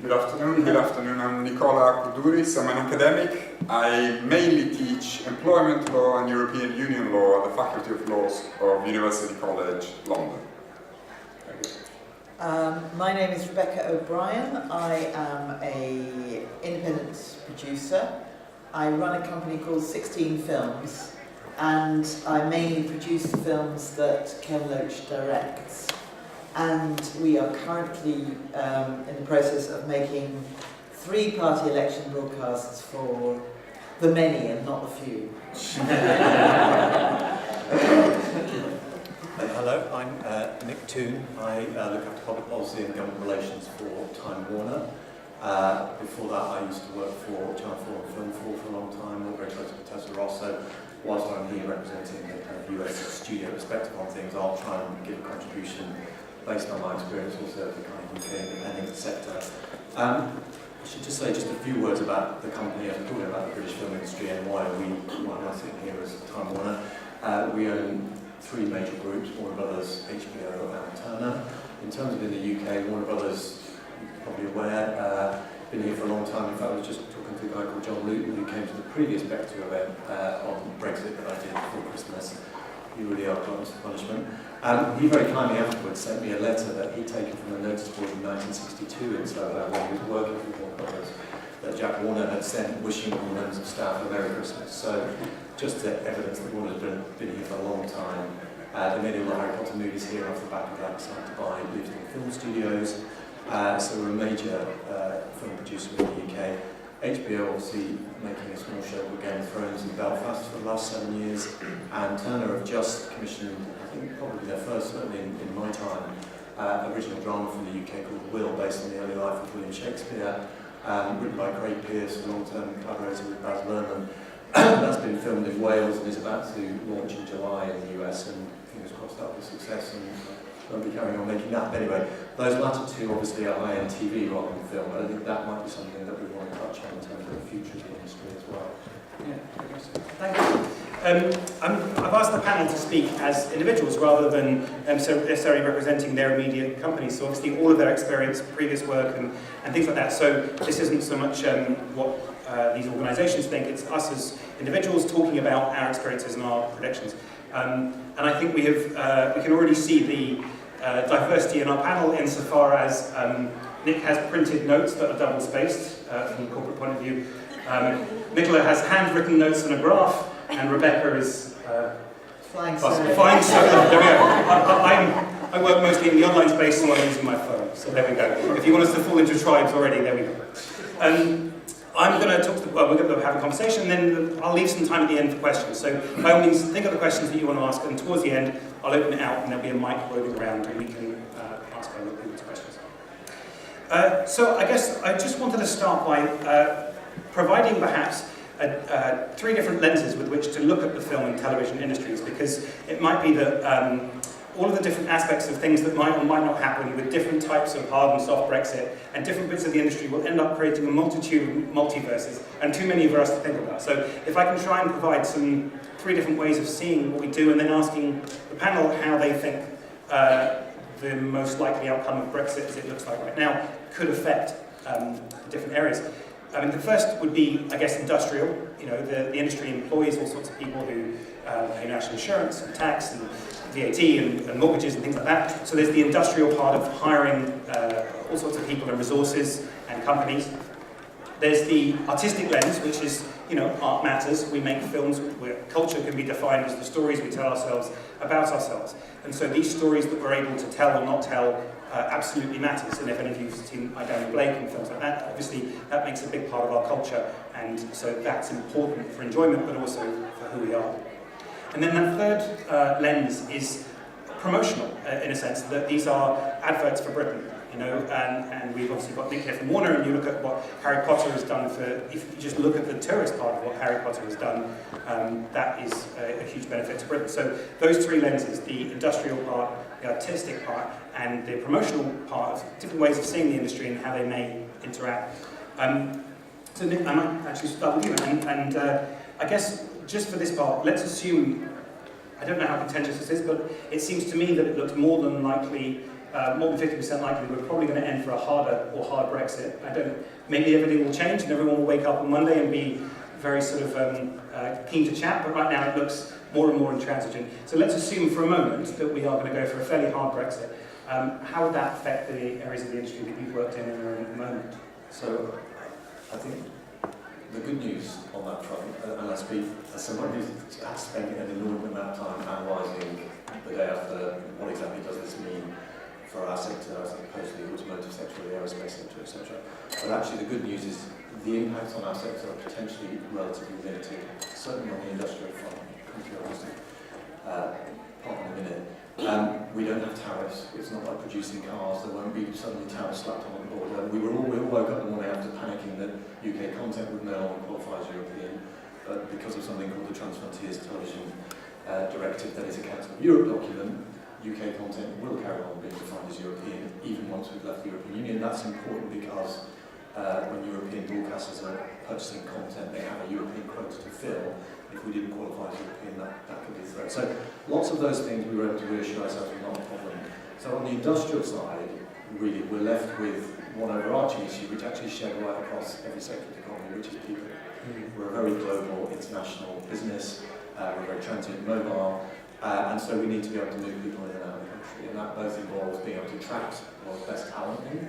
Good afternoon. I'm Nicola Countouris. I'm an academic. I mainly teach employment law and European Union law at the Faculty of Laws of University College London. My name is Rebecca O'Brien. I am an independent producer. I run a company called 16 Films, and I mainly produce the films that Ken Loach directs. And we are currently in the process of making 3-party election broadcasts for the many and not the few. Hello, I'm Nick Toon. I look after public policy and government relations for Time Warner. Before that, I used to work for Channel 4 and Film 4 for a long time, worked very closely with Tessa Ross. So whilst I'm here representing the kind of US studio perspective on things, I'll try and give a contribution based on my experience also of the kind of UK independent sector. I should just say just a few words about the company. I'm talking about the British film industry and why am I sitting here as Time Warner. We own 3 major groups: Warner Brothers, HBO and Turner. In terms of in the UK, Warner Brothers, you're probably aware, been here for a long time. In fact, I was just talking to a guy called John Luton who came to the previous Spectre event on Brexit that I did before Christmas. You really are gluttonous for punishment. He very kindly afterwards sent me a letter that he'd taken from a notice board in 1962 in Soho when he was working for Warner Brothers, that Jack Warner had sent wishing all members of staff a Merry Christmas. So just evidence that Warner had been here for a long time. They made all the Harry Potter movies here off the back of that, decided to buy Bluetooth Film Studios. So we're a major film producer in the UK. HBO obviously making a small show called Game of Thrones in Belfast for the last 7 years, and Turner have just commissioned, I think probably their first, certainly in my time, original drama from the UK called Will, based on the early life of William Shakespeare, written by Craig Pearce, a long-term collaborator with Baz Luhrmann. That's been filmed in Wales and is about to launch in July in the US, and fingers crossed that will be a success, and I'll be carrying on making that. But anyway, those latter 2 obviously are high-end TV rather than film, but I think that might be something that we want to touch on in terms of the future of the industry as well. Yeah, thank you. I've asked the panel to speak as individuals rather than necessarily representing their immediate companies. So obviously all of their experience, previous work and things like that. So this isn't so much what these organisations think, it's us as individuals talking about our experiences and our predictions. And I think we can already see the diversity in our panel insofar as Nick has printed notes that are double-spaced from a corporate point of view. Nicola has handwritten notes and a graph, and Rebecca is Flying solo. There we go. I work mostly in the online space, so I'm using my phone. So there we go. If you want us to fall into tribes already, there we go. I'm going to talk to we're going to have a conversation, and then I'll leave some time at the end for questions. So by all means, think of the questions that you want to ask, and towards the end, I'll open it out, and there'll be a mic roving around, and we can ask other people's questions. So I guess I just wanted to start by providing perhaps 3 different lenses with which to look at the film and television industries, because it might be that all of the different aspects of things that might or might not happen with different types of hard and soft Brexit and different bits of the industry will end up creating a multitude of multiverses, and too many for us to think about. So if I can try and provide 3 different ways of seeing what we do, and then asking the panel how they think the most likely outcome of Brexit, as it looks like right now, could affect different areas. I mean, the first would be, I guess, industrial. You know, the industry employs all sorts of people who pay national insurance and tax and VAT and mortgages and things like that. So there's the industrial part of hiring all sorts of people and resources and companies. There's the artistic lens, which is, you know, art matters. We make films where culture can be defined as the stories we tell ourselves about ourselves. And so these stories that we're able to tell or not tell absolutely matters. And if any of you've seen Daniel Blake and films like that, obviously that makes a big part of our culture. And so that's important for enjoyment, but also for who we are. And then that third lens is promotional, in a sense, that these are adverts for Britain, you know, and we've obviously got Nick here from Warner, and you look at what Harry Potter has done if you just look at the tourist part of what Harry Potter has done, that is a huge benefit to Britain. So those 3 lenses, the industrial part, the artistic part, and the promotional part, different ways of seeing the industry and how they may interact. So Nick, I might actually start with you, and I guess just for this part, let's assume, I don't know how contentious this is, but it seems to me that it looks more than likely more than 50% likely we're probably going to end for a harder or hard Brexit. Maybe everything will change and everyone will wake up on Monday and be very sort of keen to chat, but right now it looks more and more intransigent. So let's assume for a moment that we are going to go for a fairly hard Brexit. How would that affect the areas of the industry that you've worked in and are in at the moment? So I think the good news on that front, and I speak as someone who's spent an inordinate amount of time analysing the day after what exactly does this mean for our sector as opposed to the automotive sector or the aerospace sector, etc. But actually the good news is the impacts on our sector are potentially relatively limited, certainly on the industrial front. Come to your part in a minute. We don't have tariffs. It's not like producing cars. There won't be suddenly tariffs slapped on the border. We all woke up in the morning after panicking that UK content would no longer qualify as European, but because of something called the Transfrontiers Television Directive, that is a Council of Europe document, UK content will carry on being defined as European even once we've left the European Union. That's important because when European broadcasters are purchasing content, they have a European quota to fill. If we didn't qualify as European, that could be a threat. So lots of those things we were able to reassure ourselves were not a problem. So on the industrial side, really, we're left with one overarching issue which actually shared right across every sector of the economy, which is people. We're a very global, international business, we're very transient mobile, and so we need to be able to move people in and out of the country, and that both involves being able to attract the world's best talent in,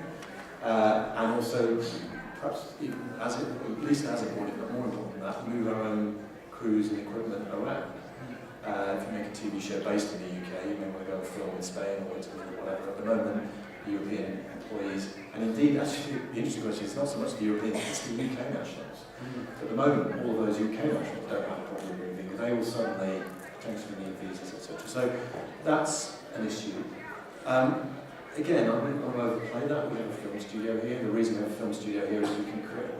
and also, perhaps even at least as important, but more important than that, move our own crews and equipment around. If you make a TV show based in the UK, you may want to go and film in Spain or Italy or whatever. At the moment, European employees, and indeed, actually, the interesting question is not so much the Europeans, it's the UK nationals. At the moment, all of those UK nationals don't have a problem moving, because they will suddenly potentially need visas, etc. So that's an issue. Again, I wouldn't want to overplay that. We have a film studio here. The reason we have a film studio here is we can create.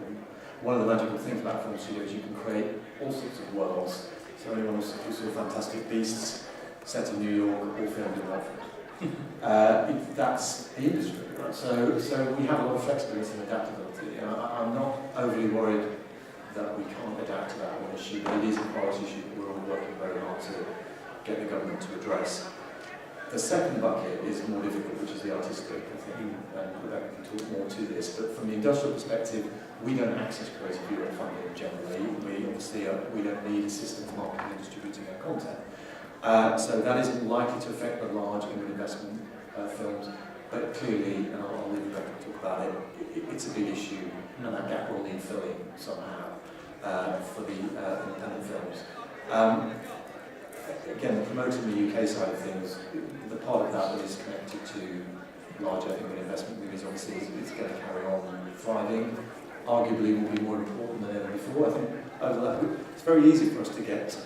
One of the magical things about a film studio is you can create all sorts of worlds. So anyone who saw Fantastic Beasts, set in New York, all filmed in Watford. That's the industry, right? So we have a lot of flexibility and adaptability. I'm not overly worried that we can't adapt to that one issue, but it is a priority issue that we're all working very hard to get the government to address. The second bucket is more difficult, which is the artistic, I think, and Rebecca can talk more to this, but from the industrial perspective, we don't access Creative Europe funding generally. We obviously we don't need a system for marketing and distributing our content. So that isn't likely to affect the large investment films, but clearly, and I'll leave Rebecca to talk about it, it's a big issue, and that gap will need filling somehow for the independent films. Again, promoting the UK side of things, the part of that is connected to larger investment movies, obviously, is going to carry on thriving. Arguably will be more important than ever before. I think it's very easy for us to get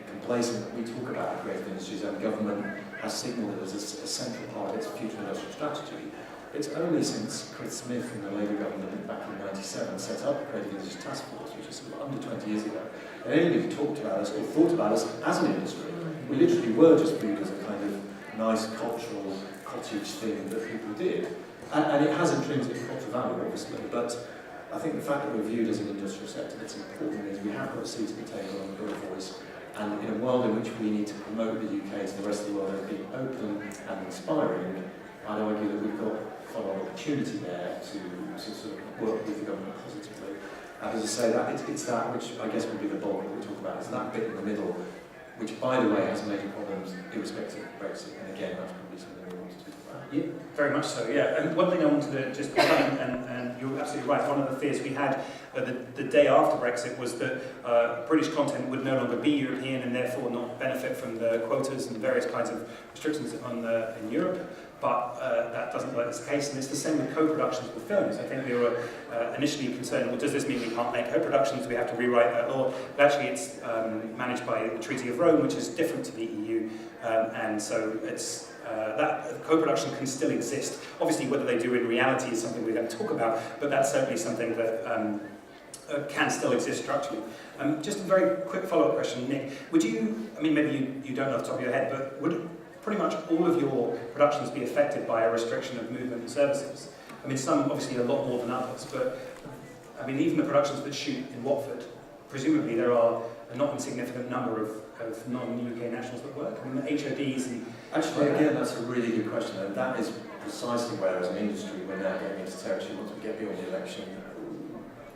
complacent when we talk about the creative industries, and government has signalled it as a central part of its future industrial strategy. It's only since Chris Smith and the Labour government back in '97 set up the Creative Industries Task Force, which is under 20 years ago, that anybody talked about us or thought about us as an industry. We literally were just viewed as a kind of nice cultural cottage thing that people did. And it has intrinsic cultural value, obviously, but I think the fact that we're viewed as an industrial sector that's important is we have got a seat at the table and we've got a voice. And in a world in which we need to promote the UK to the rest of the world as being open and inspiring, I'd argue that we've got quite a lot of opportunity there to sort of work with the government positively. As I say, it's that which I guess would be the bulk of what we talk about. It's that bit in the middle, which, by the way, has major problems irrespective of Brexit. And again, that's probably something we want to talk about. Yeah, very much so, yeah. And one thing I wanted to just pick on, and you're absolutely right, one of the fears we had the day after Brexit was that British content would no longer be European and therefore not benefit from the quotas and various kinds of restrictions in Europe. But that doesn't look like it's the case, and it's the same with co-productions with films. I think we were initially concerned, well, does this mean we can't make co-productions, do we have to rewrite that law? But actually it's managed by the Treaty of Rome, which is different to the EU, and so it's that co-production can still exist. Obviously whether they do in reality is something we're going to talk about, but that's certainly something that can still exist structurally. Just a very quick follow-up question, Nick. Would you, I mean maybe you don't know off the top of your head, but would pretty much all of your productions be affected by a restriction of movement and services? I mean, some obviously a lot more than others, but I mean, even the productions that shoot in Watford, presumably there are a not insignificant number of non-UK nationals that work. I mean, the HODs and... Actually, again, that's a really good question, and that is precisely where, as an industry, we're now getting into territory once we get beyond the election.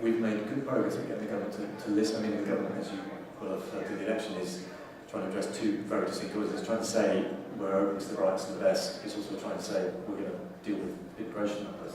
We've made good progress in getting the government to listen. I mean, the government, as you will have heard, the election is trying to address two very distinct causes. It's trying to say we're open to the rights and the best. It's also trying to say we're going to deal with immigration numbers.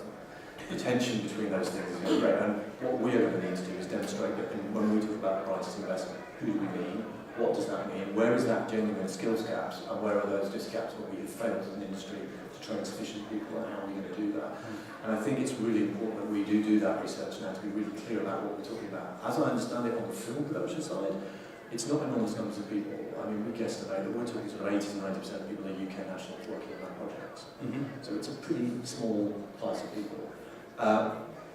The tension between those things is great. And what we are going to need to do is demonstrate that when we talk about rights and investment, who do we mean? What does that mean? Where is that genuine skills gaps? And where are those just gaps where we have failed as an industry to train sufficient people, and how are we going to do that? And I think it's really important that we do that research now to be really clear about what we're talking about. As I understand it on the film production side, it's not enormous numbers of people. I mean, we guesstimate that we're talking sort of 80 to 90% of people are UK nationals working on that projects. So it's a pretty small class of people,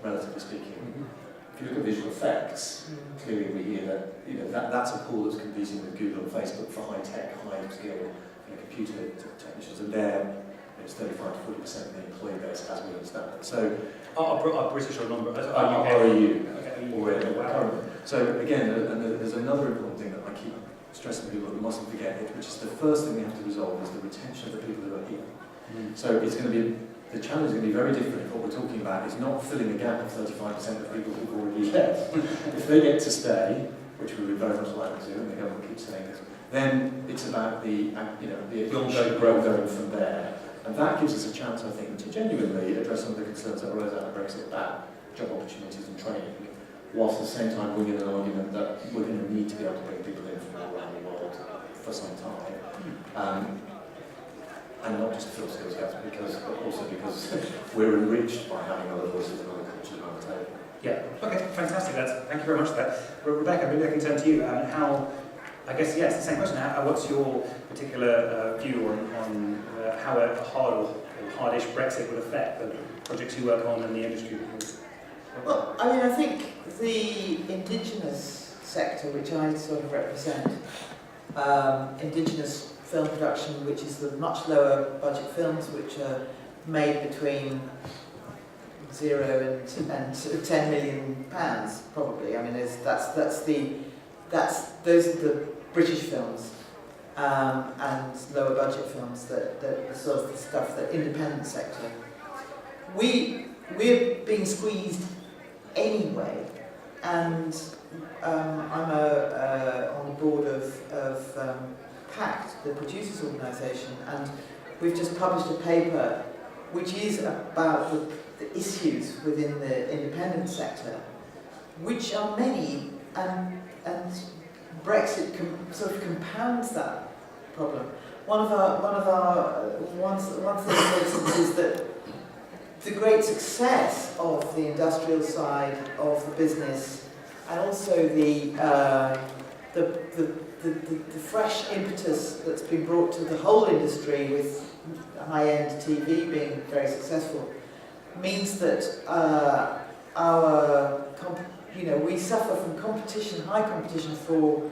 relatively speaking. If you look at visual effects, clearly we hear that, that's a pool that's competing with Google and Facebook for high-tech, high-skilled computer technicians, and it's 35 to 40% of the employee base as we understand it. So, Are British or non-British? are EU. Okay. Wow. So again, there's another important thing that I keep stressing to people that we mustn't forget, which is the first thing we have to resolve is the retention of the people who are here. So it's going to be, the challenge is going to be very different if what we're talking about is not filling a gap of 35% of people who've already left. If they get to stay, which we would very much like to, and the government keeps saying this, then it's about the ongoing growth going from there. And that gives us a chance, I think, to genuinely address some of the concerns that arose out of Brexit about job opportunities and training, whilst at the same time bringing an argument that we're going to need to be able to bring people in from all around the world for some time. And not just to fill skills gaps, but also because we're enriched by having other voices and other cultures around the table. Yeah, okay, fantastic. Thank you very much for that. Rebecca, maybe I can turn to you. I guess, yes, the same question. What's your particular view on how a hard or hardish Brexit would affect the projects you work on and the industry? Well, I mean, I think the indigenous sector, which I sort of represent, indigenous film production, which is the much lower budget films, which are made between £0 and £10 million, probably. I mean, those are the British films and lower budget films that the sort of the stuff that independent sector. We're being squeezed anyway, and I'm on the board of PACT, the producers organisation, and we've just published a paper which is about the issues within the independent sector, which are many, and Brexit sort of compounds that problem. One thing is that the great success of the industrial side of the business, and also the fresh impetus that's been brought to the whole industry with high-end TV being very successful, means that we suffer from competition, high competition for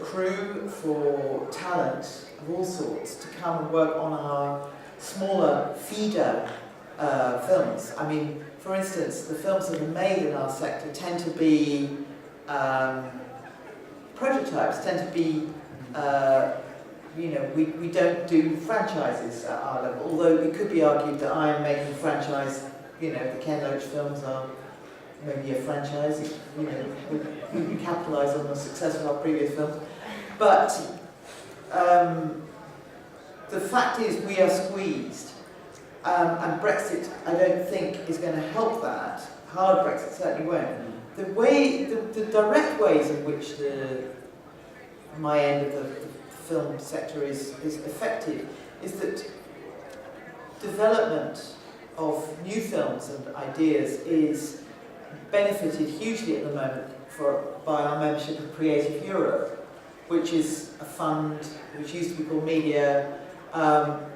crew, for talent of all sorts to come and work on our smaller feeder films. I mean, for instance, the films that are made in our sector tend to be prototypes, tend to be, we don't do franchises at our level, although it could be argued that I am making a franchise, the Ken Loach films are maybe a franchise, we capitalise on the success of our previous films. But the fact is we are squeezed, and Brexit I don't think is going to help that. Hard Brexit certainly won't. The direct ways in which my end of the film sector is affected is that development of new films and ideas is benefited hugely at the moment by our membership of Creative Europe, which is a fund which used to be called Media.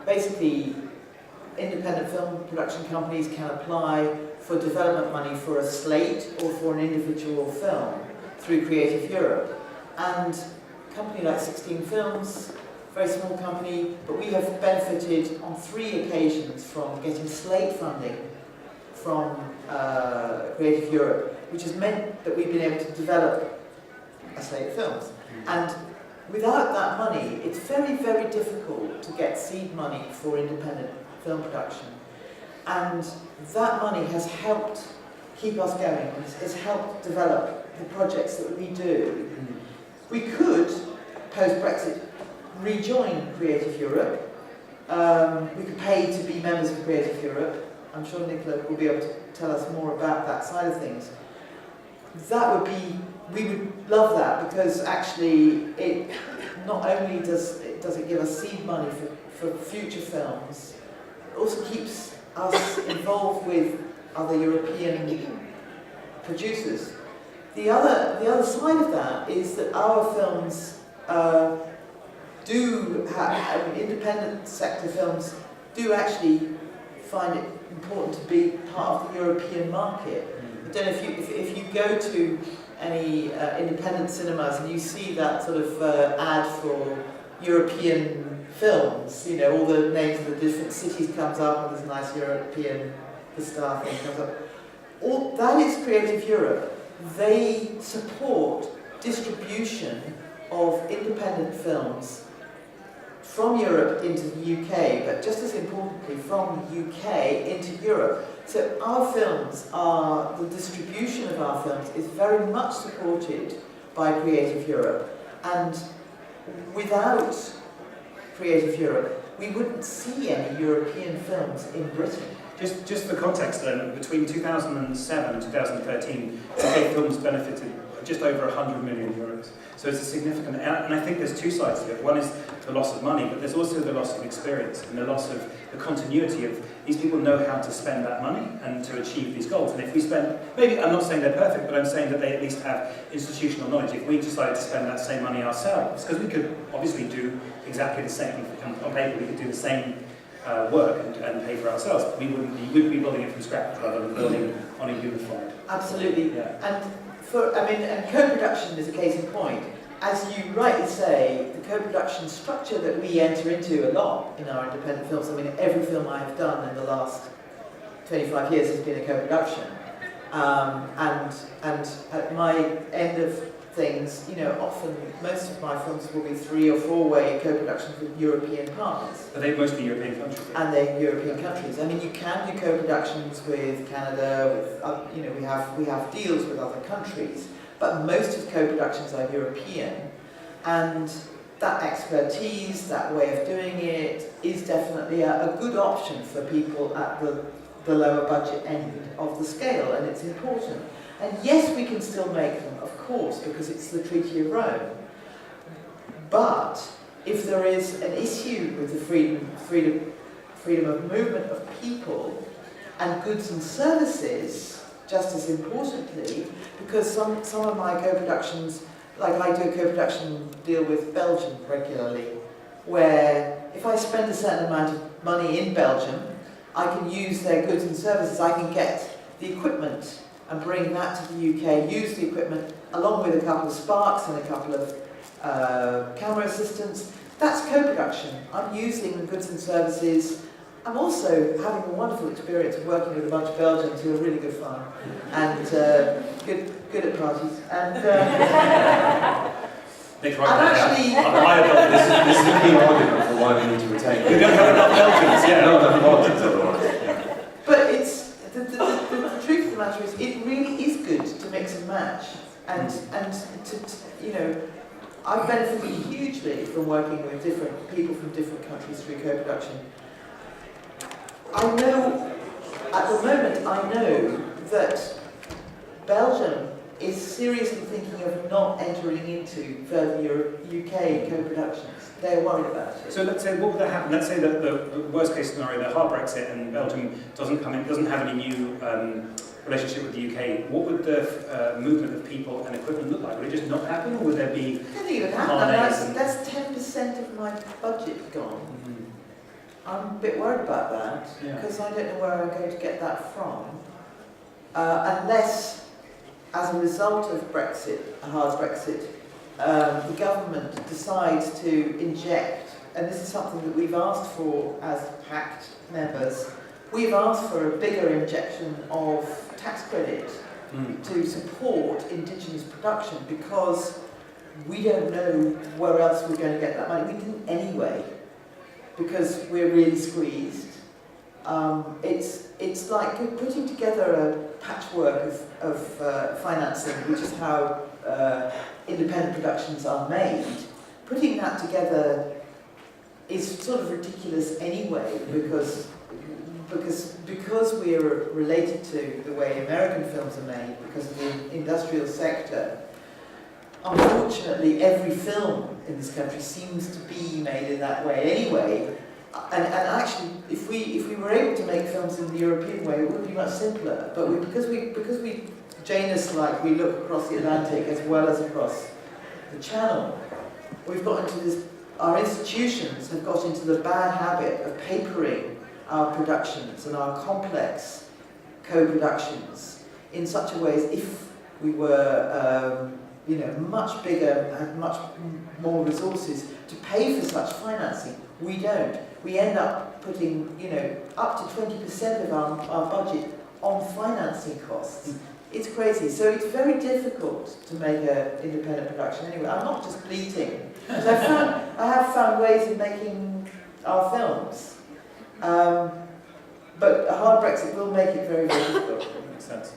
Basically, independent film production companies can apply for development money for a slate or for an individual film through Creative Europe. And a company like 16 Films, very small company, but we have benefited on 3 occasions from getting slate funding from Creative Europe, which has meant that we've been able to develop a slate of films. And without that money, it's very, very difficult to get seed money for independent film production. And that money has helped keep us going. It's helped develop the projects that we do. We could, post-Brexit, rejoin Creative Europe. We could pay to be members of Creative Europe. I'm sure Nicola will be able to tell us more about that side of things. That would be, we would love that, because actually it not only does it give us seed money for future films, it also keeps us involved with other European producers. The other side of that is that our films do have, independent sector films do actually find it important to be part of the European market. I don't know if you go to any independent cinemas and you see that sort of ad for European films, you know, all the names of the different cities comes up and there's a nice European, the star thing comes up. All that is Creative Europe. They support distribution of independent films from Europe into the UK, but just as importantly from the UK into Europe. So our films are, the distribution of our films is very much supported by Creative Europe. And without Creative Europe, we wouldn't see any European films in Britain. Just for context then, between 2007 and 2013, UK films benefited just over 100 million euros. So it's a significant, and I think there's two sides to it. One is the loss of money, but there's also the loss of experience and the loss of the continuity of these people know how to spend that money and to achieve these goals. And if we spend, maybe I'm not saying they're perfect, but I'm saying that they at least have institutional knowledge. If we decided to spend that same money ourselves, because we could obviously do exactly the same, on paper we could do the same work and pay for ourselves, but we wouldn't be building it from scratch rather than building on a unified. Absolutely. Yeah. And and co-production is a case in point. As you rightly say, the co-production structure that we enter into a lot in our independent films, I mean, every film I have done in the last 25 years has been a co-production. And at my end of things, you know, often most of my films will be 3- or 4-way co-productions with European partners. Are they mostly European countries? And they're European countries. I mean, you can do co-productions with Canada, with you know, we have deals with other countries, but most of co-productions are European, and that expertise, that way of doing it, is definitely a good option for people at the lower budget end of the scale, and it's important. And yes, we can still make them, of course, because it's the Treaty of Rome. But if there is an issue with the freedom of movement of people and goods and services, just as importantly, because some of my co-productions, like I do a co-production deal with Belgium regularly, where if I spend a certain amount of money in Belgium, I can use their goods and services, I can get the equipment and bring that to the UK, use the equipment, along with a couple of sparks and a couple of camera assistants. That's co-production. I'm using the goods and services. I'm also having a wonderful experience of working with a bunch of Belgians who are really good fun and good at parties. And Nick, actually, this is a key argument for why we need to retain. We don't have enough Belgians, yeah. Not enough Belgians otherwise. But it's the truth of the matter is, it really is good to mix and match, and to you know, I've benefited hugely from working with different people from different countries through co-production. I know, at the moment, I know that Belgium is seriously thinking of not entering into further UK co-productions. They're worried about it. So let's say, what would that happen? Let's say that the worst case scenario, the hard Brexit, and Belgium doesn't have any new relationship with the UK. What would the movement of people and equipment look like? Would it just not happen, or would there be? I don't think it would happen. That's 10% of my budget gone. Mm-hmm. I'm a bit worried about that, because I don't know where I'm going to get that from. Unless, as a result of Brexit, a hard Brexit, the government decides to inject, and this is something that we've asked for as PACT members, we've asked for a bigger injection of tax credit to support indigenous production, because we don't know where else we're going to get that money. We didn't anyway, because we're really squeezed. it's like putting together a patchwork of financing, which is how independent productions are made. Putting that together is sort of ridiculous anyway, because we're related to the way American films are made, because of the industrial sector. Unfortunately, every film in this country seems to be made in that way anyway. And actually, if we were able to make films in the European way, it would be much simpler. But because we Janus-like, we look across the Atlantic as well as across the Channel, we've got into this. Our institutions have got into the bad habit of papering our productions and our complex co-productions in such a way as if we were, much bigger, had much more resources to pay for such financing. We don't. We end up putting, up to 20% of our budget on financing costs. It's crazy. So it's very difficult to make an independent production anyway. I'm not just bleating. I have found ways of making our films. But a hard Brexit will make it very, very difficult. Makes sense.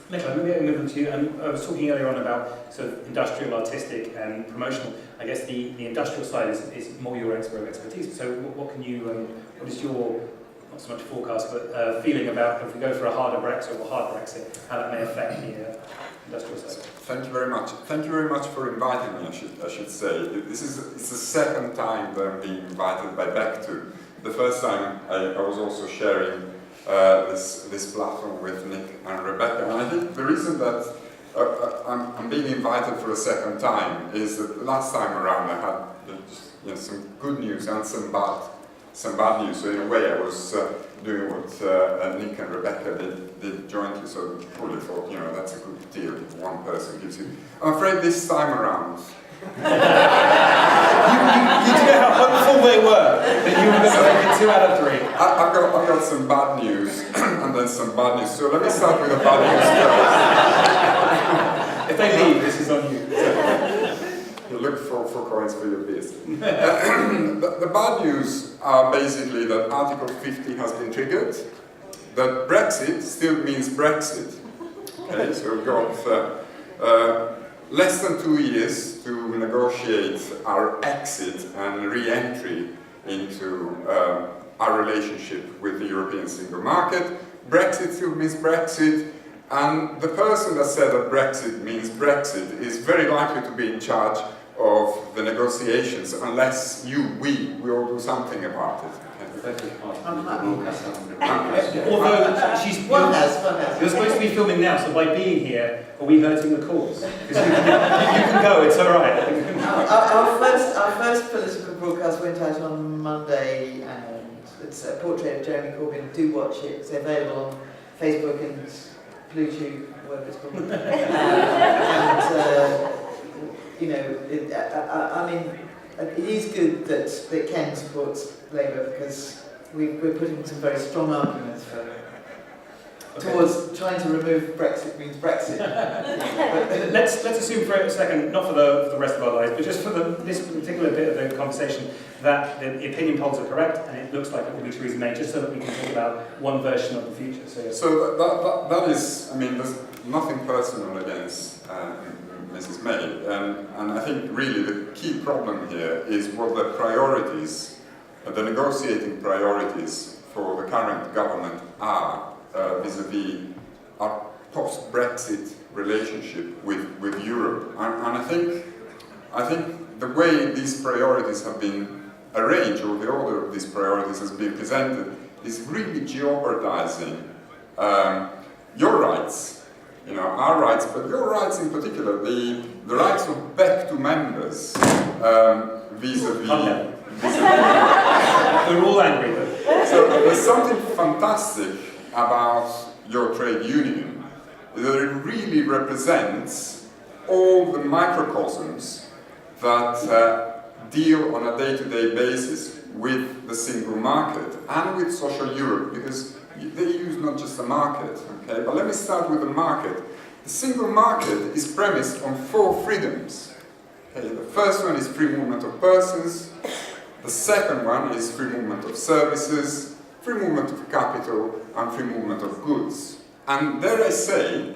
Nicola, maybe I'll move on to you. I was talking earlier on about sort of industrial, artistic, and promotional. I guess the industrial side is more your expertise. So what can you, what is your, not so much forecast, but feeling about if we go for a harder Brexit or hard Brexit, how that may affect the industrial side? Thank you very much. Thank you very much for inviting me, I should say. It's the second time that I'm being invited by Back to. The first time I was also sharing this platform with Nick and Rebecca, and I think the reason that I'm being invited for a second time is that last time around I had just, some good news and some bad news. So in a way I was doing what Nick and Rebecca did jointly, so I probably thought, that's a good deal if one person gives you. I'm afraid this time around you know how hopeful they were that you were going to make it 2 out of 3. I've got some bad news and then some bad news. So let me start with the bad news first. If they leave, this is on you. You look for coins for your beers. The bad news are basically that Article 50 has been triggered, that Brexit still means Brexit. Okay, so we've got less than 2 years to negotiate our exit and re-entry into our relationship with the European single market. Brexit still means Brexit, and the person that said that Brexit means Brexit is very likely to be in charge of the negotiations unless we all do something about it. Although you're supposed to be filming now, so by being here, are we hurting the cause? Because you can go, it's all right. Our first political broadcast went out on Monday, and it's a portrait of Jeremy Corbyn. Do watch it. It's available on Facebook and Bluetooth, whatever it's called. It is good that Ken supports Labour, because we're putting some very strong arguments towards trying to remove Brexit means Brexit. Let's assume for a second, not for the rest of our lives, but just for this particular bit of the conversation, that the opinion polls are correct, and it looks like it will be Theresa May, just so that we can talk about one version of the future. So that is, there's nothing personal against Mrs. May, and I think really the key problem here is what the priorities, the negotiating priorities for the current government are vis-a-vis our post-Brexit relationship with Europe. And I think the way these priorities have been arranged, or the order of these priorities has been presented, is really jeopardizing your rights, our rights, but your rights in particular, the rights of back to members vis-a-vis. We're all angry though. So there's something fantastic about your trade union, that it really represents all the microcosms that deal on a day-to-day basis with the single market and with social Europe, because they use not just the market, okay? But let me start with the market. The single market is premised on 4 freedoms. Okay? The first one is free movement of persons. The second one is free movement of services. free movement of capital and free movement of goods. And dare I say,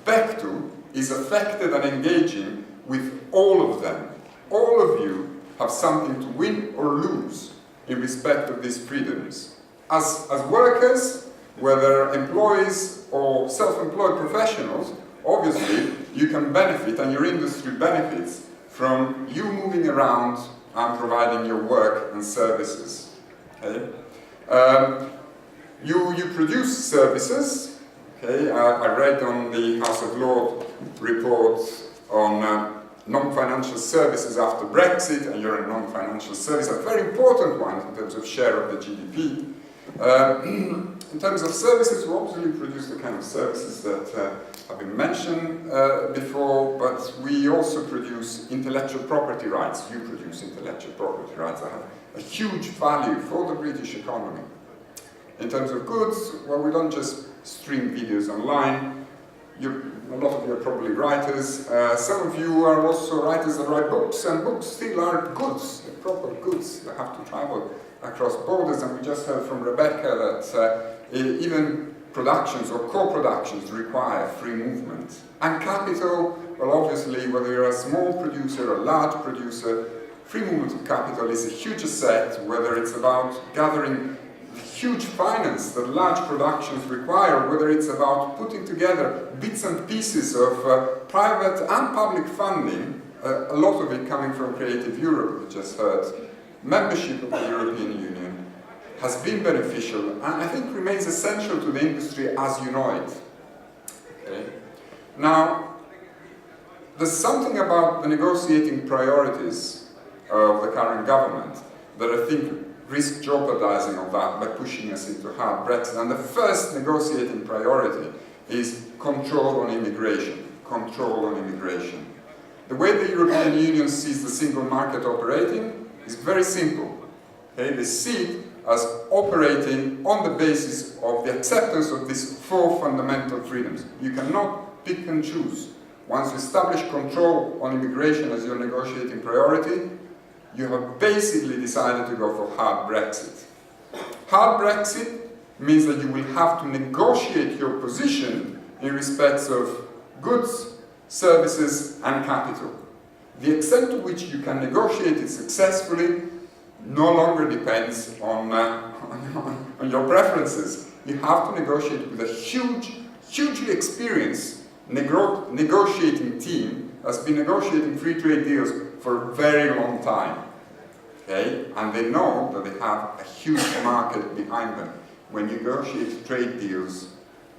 back to is affected and engaging with all of them. All of you have something to win or lose in respect of these freedoms. As workers, whether employees or self-employed professionals, obviously you can benefit and your industry benefits from you moving around and providing your work and services. Okay? You produce services. Okay? I read on the House of Lords report on non-financial services after Brexit, and you're a non-financial service, a very important one in terms of share of the GDP. In terms of services, we obviously produce the kind of services that have been mentioned before, but we also produce intellectual property rights. You produce intellectual property rights that have a huge value for the British economy. In terms of goods, well, we don't just stream videos online. A lot of you are probably writers. Some of you are also writers that write books, and books still are goods, they're proper goods that have to travel across borders. And we just heard from Rebecca that even productions or co-productions require free movement. And capital, well, obviously, whether you're a small producer or a large producer, free movement of capital is a huge asset, whether it's about gathering huge finance that large productions require, whether it's about putting together bits and pieces of private and public funding, a lot of it coming from Creative Europe, we just heard. Membership of the European Union has been beneficial and I think remains essential to the industry as you know it. Okay? Now, there's something about the negotiating priorities of the current government that I think risk jeopardizing of that by pushing us into hard Brexit. And the first negotiating priority is control on immigration. Control on immigration. The way the European Union sees the single market operating is very simple. Okay? They see it as operating on the basis of the acceptance of these 4 fundamental freedoms. You cannot pick and choose. Once you establish control on immigration as your negotiating priority, you have basically decided to go for hard Brexit. Hard Brexit means that you will have to negotiate your position in respects of goods, services and capital. The extent to which you can negotiate it successfully no longer depends on your preferences. You have to negotiate with a hugely experienced negotiating team that's been negotiating free trade deals for a very long time. Okay? And they know that they have a huge market behind them. When you negotiate trade deals,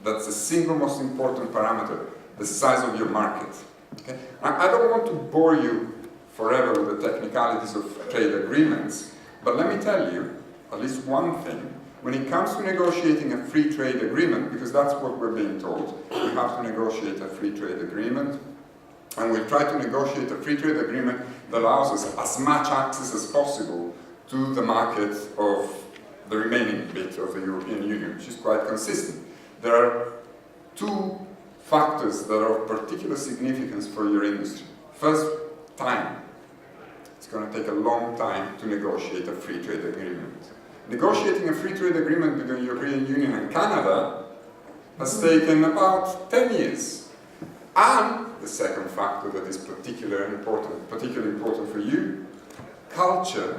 that's the single most important parameter, the size of your market. Okay? I don't want to bore you forever with the technicalities of trade agreements, but let me tell you at least one thing. When it comes to negotiating a free trade agreement, because that's what we're being told, we have to negotiate a free trade agreement, and we'll try to negotiate a free trade agreement that allows us as much access as possible to the market of the remaining bit of the European Union, which is quite consistent. There are 2 factors that are of particular significance for your industry. First, time. It's going to take a long time to negotiate a free trade agreement. Negotiating a free trade agreement between the European Union and Canada has taken about 10 years. And the second factor that is particularly important for you, culture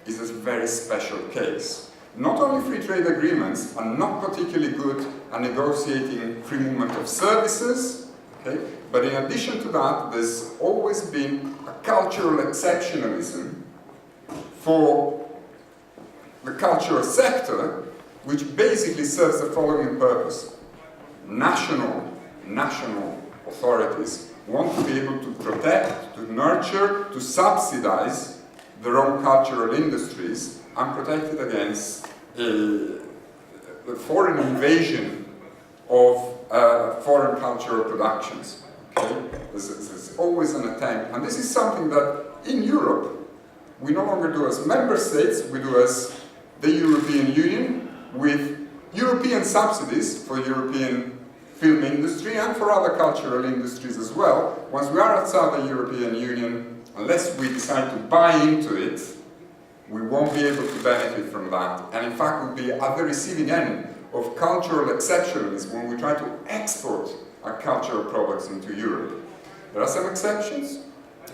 is a very special case. Not only free trade agreements are not particularly good at negotiating free movement of services, okay, but in addition to that, there's always been a cultural exceptionalism for the cultural sector, which basically serves the following purpose. National authorities want to be able to protect, to nurture, to subsidize their own cultural industries and protect it against the foreign invasion of foreign cultural productions. Okay? There's always an attempt, and this is something that in Europe we no longer do as member states, we do as the European Union with European subsidies for European film industry and for other cultural industries as well. Once we are outside the European Union, unless we decide to buy into it, we won't be able to benefit from that. And in fact, we'll be at the receiving end of cultural exceptionalism when we try to export our cultural products into Europe. There are some exceptions,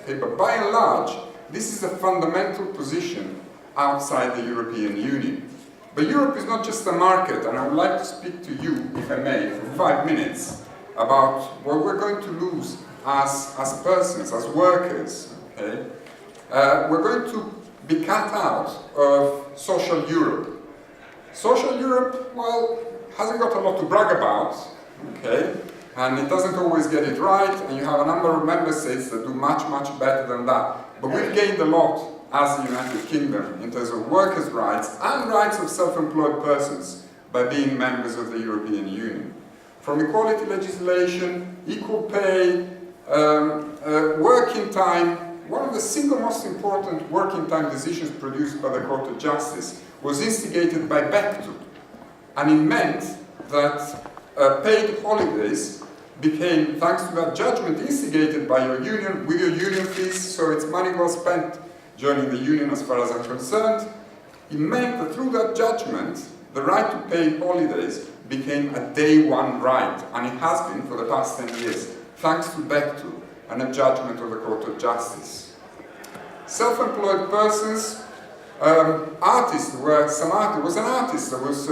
okay, but by and large, this is a fundamental position outside the European Union. But Europe is not just a market, and I would like to speak to you, if I may, for 5 minutes about what we're going to lose as persons, as workers. Okay? We're going to be cut out of social Europe. Social Europe, well, hasn't got a lot to brag about, okay? And it doesn't always get it right, and you have a number of member states that do much, much better than that. But we've gained a lot as the United Kingdom in terms of workers' rights and rights of self-employed persons by being members of the European Union. From equality legislation, equal pay, working time. One of the single most important working time decisions produced by the Court of Justice was instigated by Bechtel, and it meant that paid holidays became, thanks to that judgment instigated by your union, with your union fees, so it's money well spent joining the union as far as I'm concerned. It meant that through that judgment, the right to pay holidays became a day one right, and it has been for the past 10 years, thanks to Bechtel and a judgment of the Court of Justice. Self-employed persons, artists, there was an artist that was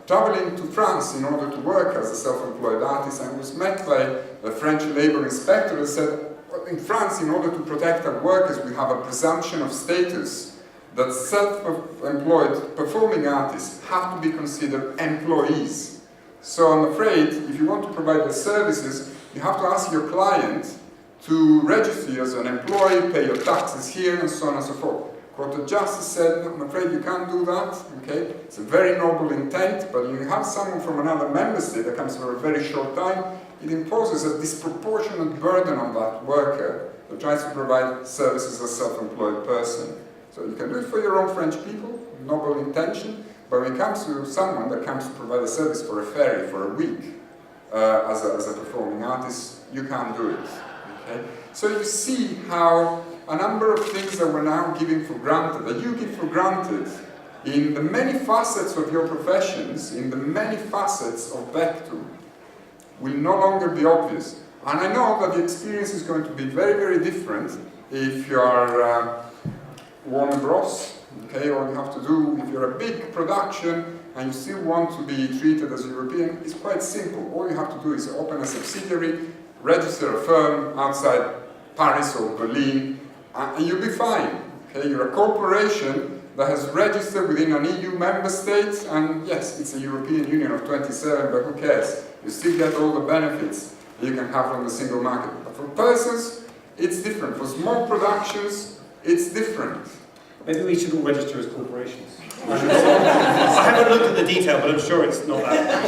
traveling to France in order to work as a self-employed artist, and was met by a French labor inspector who said, well, in France, in order to protect our workers, we have a presumption of status that self-employed performing artists have to be considered employees. So I'm afraid, if you want to provide the services, you have to ask your client to register you as an employee, pay your taxes here, and so on and so forth. Court of Justice said, no, I'm afraid you can't do that, okay? It's a very noble intent, but you have someone from another member state that comes for a very short time, it imposes a disproportionate burden on that worker that tries to provide services as a self-employed person. So you can do it for your own French people, noble intention, but when it comes to someone that comes to provide a service for a ferry for a week as a performing artist, you can't do it. Okay? So you see how a number of things that we're now giving for granted, that you give for granted in the many facets of your professions, in the many facets of Bechtel, will no longer be obvious. And I know that the experience is going to be very, very different if you are Warner Bros, okay, or you have to do, if you're a big production and you still want to be treated as European, it's quite simple. All you have to do is open a subsidiary, register a firm outside Paris or Berlin, and you'll be fine. Okay? You're a corporation that has registered within an EU member state, and yes, it's a European Union of 27, but who cares? You still get all the benefits that you can have from the single market. But for persons, it's different. For small productions, it's different. Maybe we should all register as corporations. I haven't looked at the detail, but I'm sure it's not that.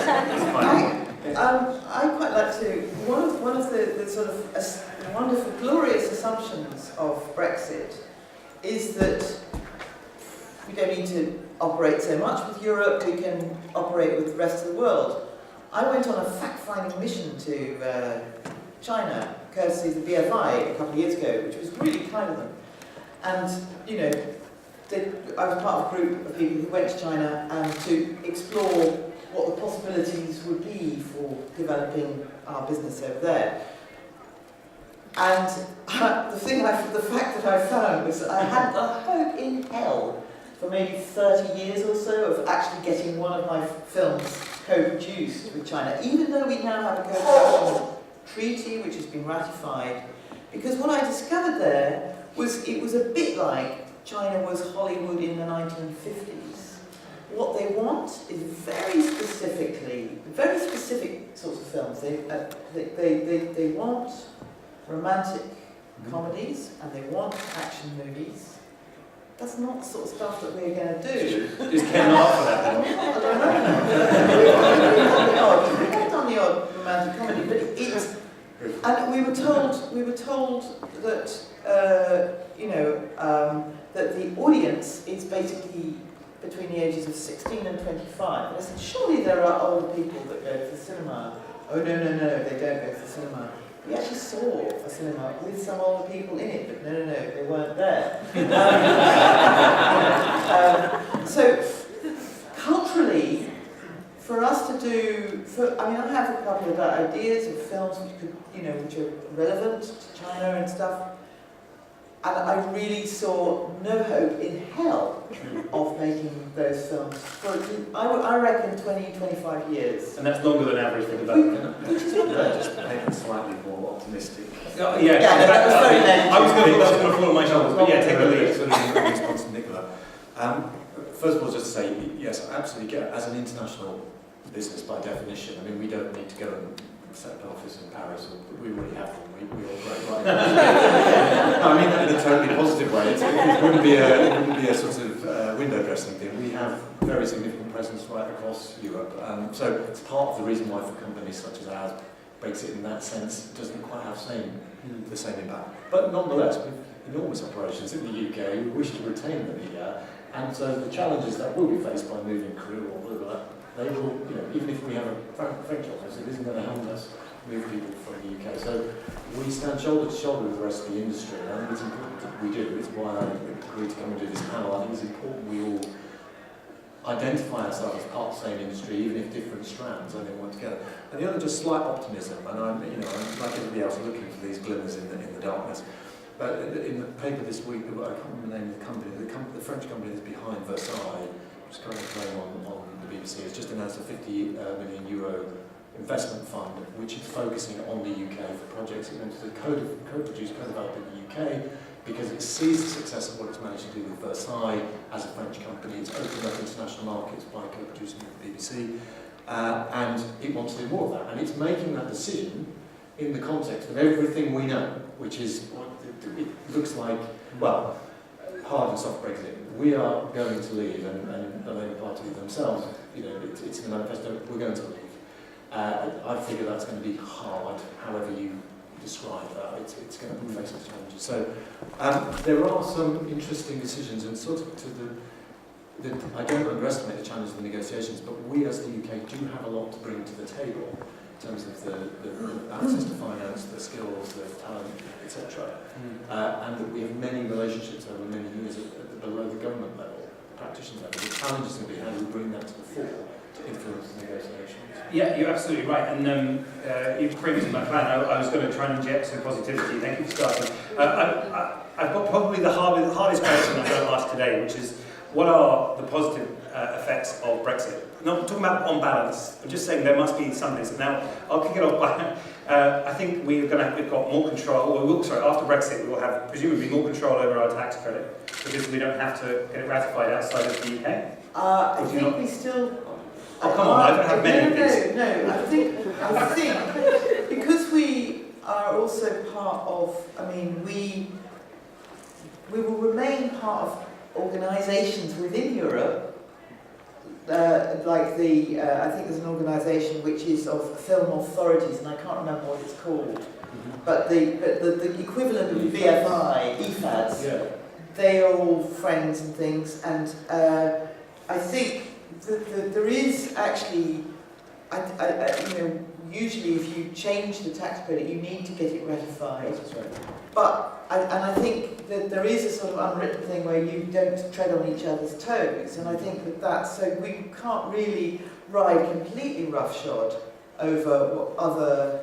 Fine. I quite like to, one of the sort of wonderful, glorious assumptions of Brexit is that we don't need to operate so much with Europe, we can operate with the rest of the world. I went on a fact-finding mission to China, courtesy of the BFI a couple of years ago, which was really kind of them. And, you know, I was part of a group of people who went to China to explore what the possibilities would be for developing our business over there. And the fact that I found was that I had a hope in hell for maybe 30 years or so of actually getting one of my films co-produced with China, even though we now have a co-production treaty which has been ratified. Because what I discovered there was it was a bit like China was Hollywood in the 1950s. What they want is very specific sorts of films. They want romantic comedies and they want action movies. That's not the sort of stuff that we're going to do. Is Ken laugh for that then? I don't know. We have done the odd romantic comedy, but it's. And we were told that that the audience is basically between the ages of 16 and 25. And I said, surely there are older people that go to the cinema. Oh no, they don't go to the cinema. We actually saw a cinema with some older people in it, but no, they weren't there. about ideas of films which could, which are relevant to China and stuff. And I really saw no hope in hell of making those films for, I reckon, 20, 25 years. And that's longer than average for development. Which is not bad. Just make it slightly more optimistic. Yeah, that was very negative. I was going to fall on my shoulders, but yeah, take the lead. Sort of in response to Nicola. First of all, just to say, yes, I absolutely get it. As an international business, by definition, I mean, we don't need to go and set up an office in Paris, or we already have one. We all great, right? I mean that in a totally positive way. It wouldn't be a sort of window dressing thing. We have very significant presence right across Europe. So it's part of the reason why for companies such as ours, Brexit in that sense doesn't quite have the same impact. But nonetheless, with enormous operations in the UK, we wish to retain them here. And so the challenges that will be faced by moving crew or whatever, they will, even if we have a French office, it isn't going to help us move people from the UK. So we stand shoulder to shoulder with the rest of the industry, and I think it's important that we do. It's why I agreed to come and do this panel. I think it's important we all identify ourselves as part of the same industry, even if different strands, and then work together. And the other, just slight optimism, and I'm like everybody else, looking for these glimmers in the darkness. But in the paper this week, I can't remember the name of the company, the French company that's behind Versailles, which is currently playing on the BBC, has just announced a €50 million investment fund, which is focusing on the UK for projects it's going to co-produce, co-develop in the UK, because it sees the success of what it's managed to do with Versailles as a French company. It's opened up international markets by co-producing with the BBC, and it wants to do more of that. And it's making that decision in the context of everything we know, which is it looks like, well, hard and soft Brexit. We are going to leave, and the Labour Party themselves, it's in the manifesto, we're going to leave. I figure that's going to be hard, however you describe that. It's going to face some challenges. So there are some interesting decisions, and sort of I don't underestimate the challenge of the negotiations, but we as the UK do have a lot to bring to the table in terms of the access to finance, the skills, the talent, etc. And that we have many relationships over many years below the government level, practitioner level. The challenge is going to be how do we bring that to the fore to influence the negotiations. Yeah, you're absolutely right, and you've created my plan. I was going to try and inject some positivity. Thank you for starting. I've got probably the hardest question I'm going to ask today, which is, what are the positive effects of Brexit? Not talking about on balance, I'm just saying there must be some things. Now, I'll kick it off by, I think we've got more control, after Brexit we will have presumably more control over our tax credit, because we don't have to get it ratified outside of the UK. I think we still... Oh, come on, I don't have many of these. No, I think because we are also part of, we will remain part of organisations within Europe, like I think there's an organisation which is of film authorities, and I can't remember what it's called, but the equivalent of BFI, EFADs, they are all friends and things, and I think there is actually, usually if you change the tax credit, you need to get it ratified. That's right. But, I think that there is a sort of unwritten thing where you don't tread on each other's toes, and I think so we can't really ride completely roughshod over what other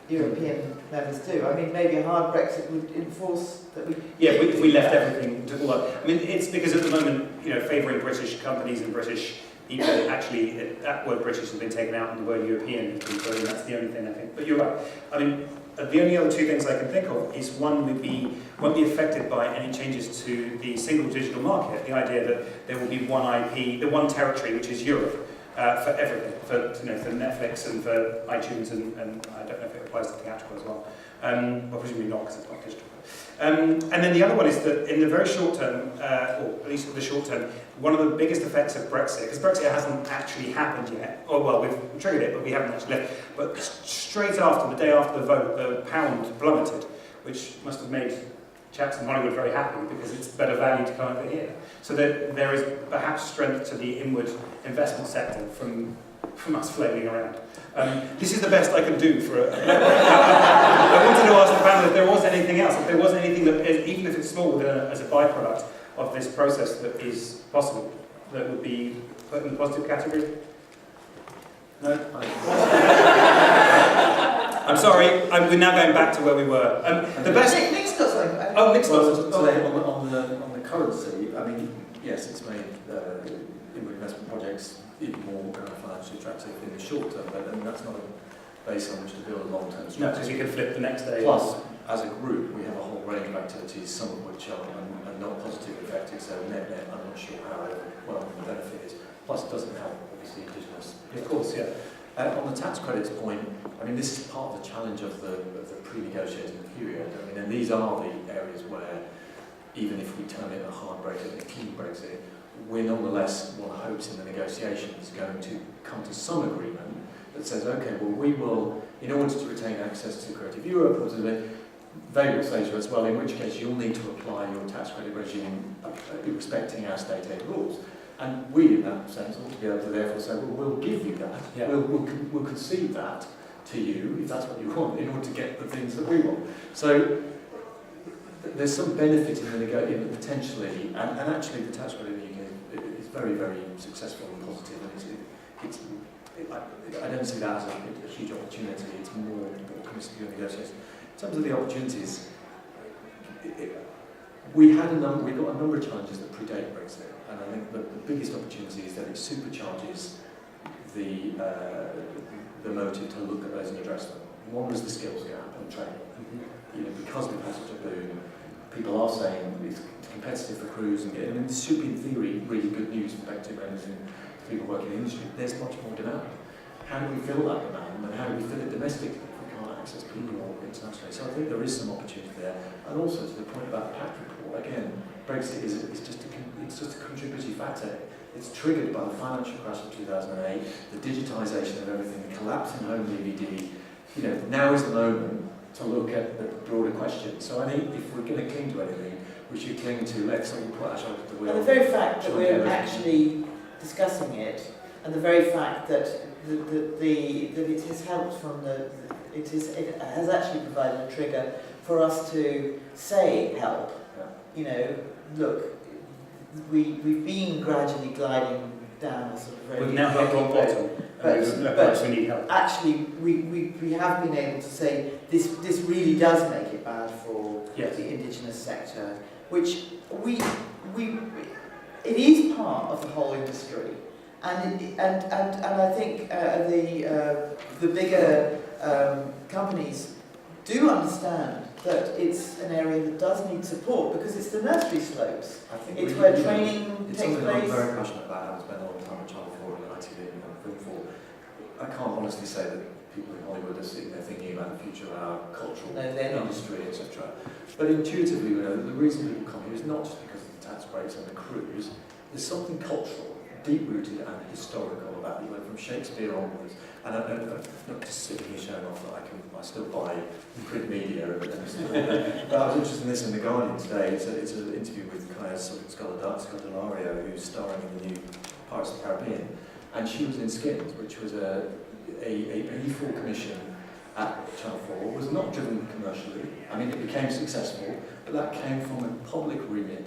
European members do. Maybe a hard Brexit would enforce that we... Yeah, if we left everything to all up. It's because at the moment, favouring British companies and British people, actually, that word British has been taken out and the word European has been put in. That's the only thing I think. But you're right. The only other two things I can think of is one won't be affected by any changes to the single digital market. The idea that there will be one IP, the one territory, which is Europe, for everything, for Netflix and for iTunes, and I don't know if it applies to theatrical as well. Well, presumably not, because it's not digital. And then the other one is that in the very short term, or at least for the short term, one of the biggest effects of Brexit, because Brexit hasn't actually happened yet, we've triggered it, but we haven't actually left. But straight after, the day after the vote, the pound plummeted, which must have made chaps in Hollywood very happy, because it's better value to come over here. So there is perhaps strength to the inward investment sector from us flailing around. This is the best I can do for I wanted to ask the panel if there was anything else, if there was anything that, even if it's small, as a byproduct of this process that is possible, that would be put in the positive category. No? I'm sorry, we're now going back to where we were. The best... Nick's got something. Oh, Nick's got Well, something. on the currency, I mean, yes, it's made investment projects even more kind of financially attractive in the short term, but that's not a base on which to build a long-term No, strategy. because you can flip the next day. Plus, as a group, we have a whole range of activities, some of which are not positively affected, so net-net, I'm not sure how well the benefit is. Plus, it doesn't help, obviously, indigenous. Of course, yeah. On the tax credits point, I mean, this is part of the challenge of the pre-negotiating period. I mean, and these are the areas where, even if we term it a hard Brexit, a clean Brexit, we're nonetheless, one hopes in the negotiations, going to come to some agreement that says, okay, well, we will, in order to retain access to Creative Europe, or to the, they will say to us, well, in which case you'll need to apply your tax credit regime respecting our state aid rules. And we, in that sense, ought to be able to therefore say, well, we'll give you that. Yeah. We'll concede that to you, if that's what you want, in order to get the things that we want. So there's some benefit in the potentially, and actually the tax credit in the UK is very, very successful and positive, and I don't see that as a huge opportunity. It's more what comes to negotiations. In terms of the opportunities, we've got a number of challenges that predate Brexit, and I think the biggest opportunity is that it supercharges the motive to look at those and address them. One was the skills gap and training. You know, because we've had such a boom, people are saying it's competitive for crews and I mean, this should be in theory really good news for effective owners and people working in the industry. There's much more demand. How do we fill that demand, and how do we fill it domestically if we can't access people internationally? So I think there is some opportunity there. And also to the point about the PAC report, again, Brexit is just a contributory factor. It's triggered by the financial crash of 2008, the digitisation of everything, the collapse in home DVD. You know, now is the moment to look at the broader question. So I think if we're going to cling to anything, we should cling to let's all put our shoulder to the wheel. And the very fact that we're actually discussing it, and the very fact that it has helped from it has actually provided a trigger for us to say help. Yeah. You know, look, we've been gradually gliding down a sort of very We've now hit rock bottom. but we need help. actually we have been able to say this really does make it bad for Yes. the indigenous sector, which it is part of the whole industry, and I think the bigger companies do understand that it's an area that does need support because it's the nursery slopes. I think It's where training it's takes something I'm place. very passionate about, having spent a lot of time at Channel 4 and ITV and Film 4. I can't honestly say that people in Hollywood are sitting there thinking about the future of our cultural No, they're not. industry, etc. But intuitively, we know that the reason people come here is not just because of the tax breaks and the crews. There's something cultural, deep-rooted and historical about it, from Shakespeare onwards. And I'm not just sitting here showing off that I still buy print media. But I was interested in this in The Guardian today. It's an interview with Kaya Scodelario, who's starring in the new Pirates of the Caribbean. And she was in Skins, which was a E4 commission at Channel 4. It was not driven commercially. I mean, it became successful, but that came from a public remit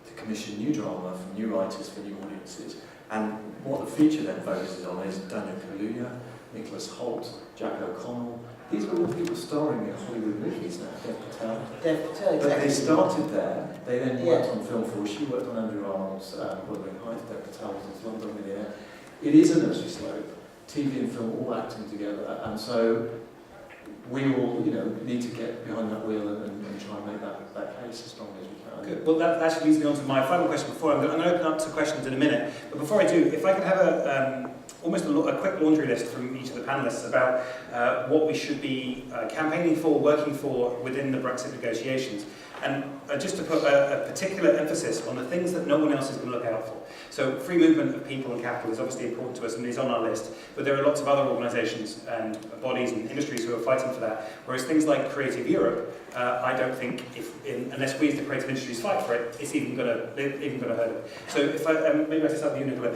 to commission new drama from new writers for new audiences. And what the feature then focuses on is Daniel Kaluuya, Nicholas Hoult, Jack O'Connell. These were all people starring in Hollywood movies now, Dev Patel. Exactly. But they started there, they then worked on Film 4, she worked on Andrew Arnold's Wuthering Heights, Dev Patel was in London Millionaire. It is a nursery slope, TV and film all acting together, and so we all, need to get behind that wheel and try and make that case as strongly as we can. Good. Well, that actually leads me on to my final question before. I'm going to open up to questions in a minute. But before I do, if I could have almost a quick laundry list from each of the panellists about what we should be campaigning for, working for within the Brexit negotiations. And just to put a particular emphasis on the things that no one else is going to look out for. So free movement of people and capital is obviously important to us and is on our list, but there are lots of other organisations and bodies and industries who are fighting for that. Whereas things like Creative Europe, I don't think, unless we as the creative industries fight for it, it's even going to hurt it. So if maybe I just start with you, Nicola,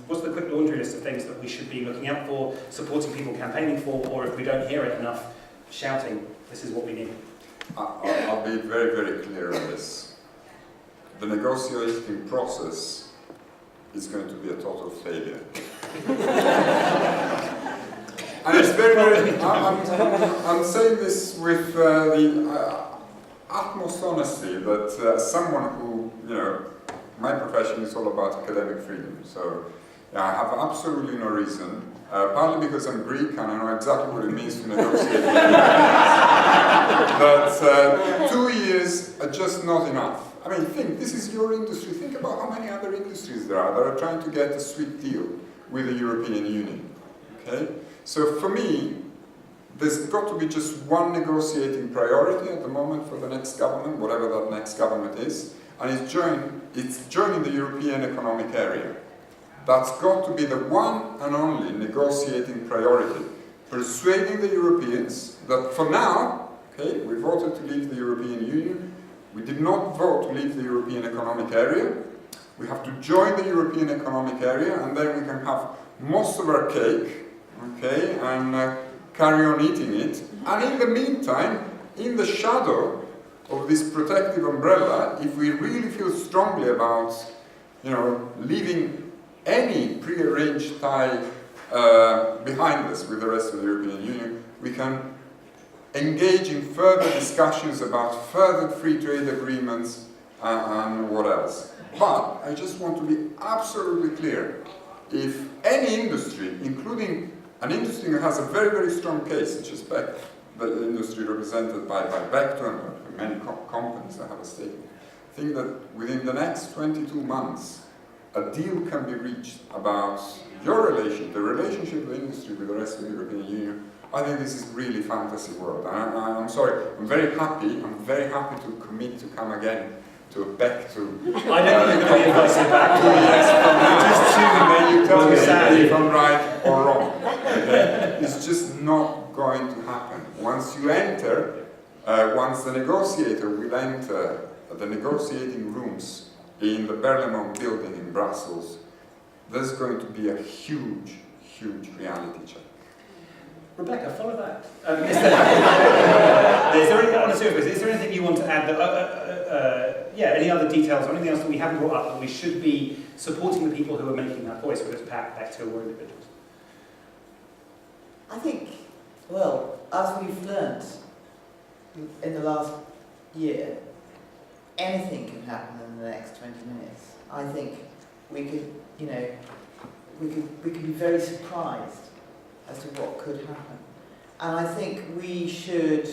what's the quick laundry list of things that we should be looking out for, supporting people campaigning for, or if we don't hear it enough, shouting, this is what we need? I'll be very, very clear on this. The negotiating process is going to be a total failure. And it's very, I'm saying this with the utmost honesty that someone who, you know, my profession is all about academic freedom. So yeah, I have absolutely no reason, partly because I'm Greek and I know exactly what it means to negotiate. But 2 years are just not enough. I mean, think, this is your industry. Think about how many other industries there are that are trying to get a sweet deal with the European Union. Okay? So for me, there's got to be just one negotiating priority at the moment for the next government, whatever that next government is, and it's joining the European Economic Area. That's got to be the one and only negotiating priority. Persuading the Europeans that for now, okay, we voted to leave the European Union, we did not vote to leave the European Economic Area, we have to join the European Economic Area and then we can have most of our cake, okay, and carry on eating it. And in the meantime, in the shadow of this protective umbrella, if we really feel strongly about, you know, leaving any pre-arranged tie behind us with the rest of the European Union, we can engage in further discussions about further free trade agreements and what else. But I just want to be absolutely clear. If any industry, including an industry that has a very, very strong case, such as the industry represented by Becton and many companies that have a stake, I think that within the next 22 months, a deal can be reached about your the relationship of the industry with the rest of the European Union. I think this is really fantasy world. I'm sorry, I'm very happy to commit to come again to back to. I don't think you're going to be invited back. 2 years from now. Just choosing, you tell me if I'm right or wrong. It's just not going to happen. Once you enter, once the negotiator will enter the negotiating rooms in the Berlaymont building in Brussels, there's going to be a huge, huge reality check. Rebecca, follow that. Is there anything you want to add? Any other details or anything else that we haven't brought up that we should be supporting the people who are making that voice, whether it's Becton or individuals? I think, well, as we've learnt in the last year, anything can happen in the next 20 minutes. I think we could, you know, we could be very surprised as to what could happen. And I think we should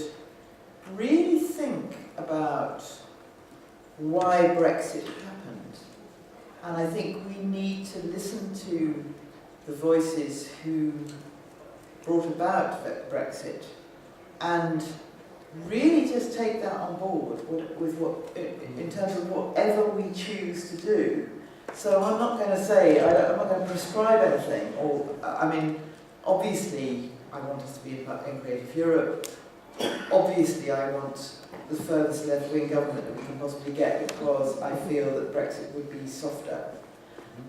really think about why Brexit happened. And I think we need to listen to the voices who brought about Brexit and really just take that on board with what, in terms of whatever we choose to do. So I'm not going to say, I'm not going to prescribe anything, or, I mean, obviously I want us to be in Creative Europe. Obviously I want the furthest left-wing government that we can possibly get, because I feel that Brexit would be softer.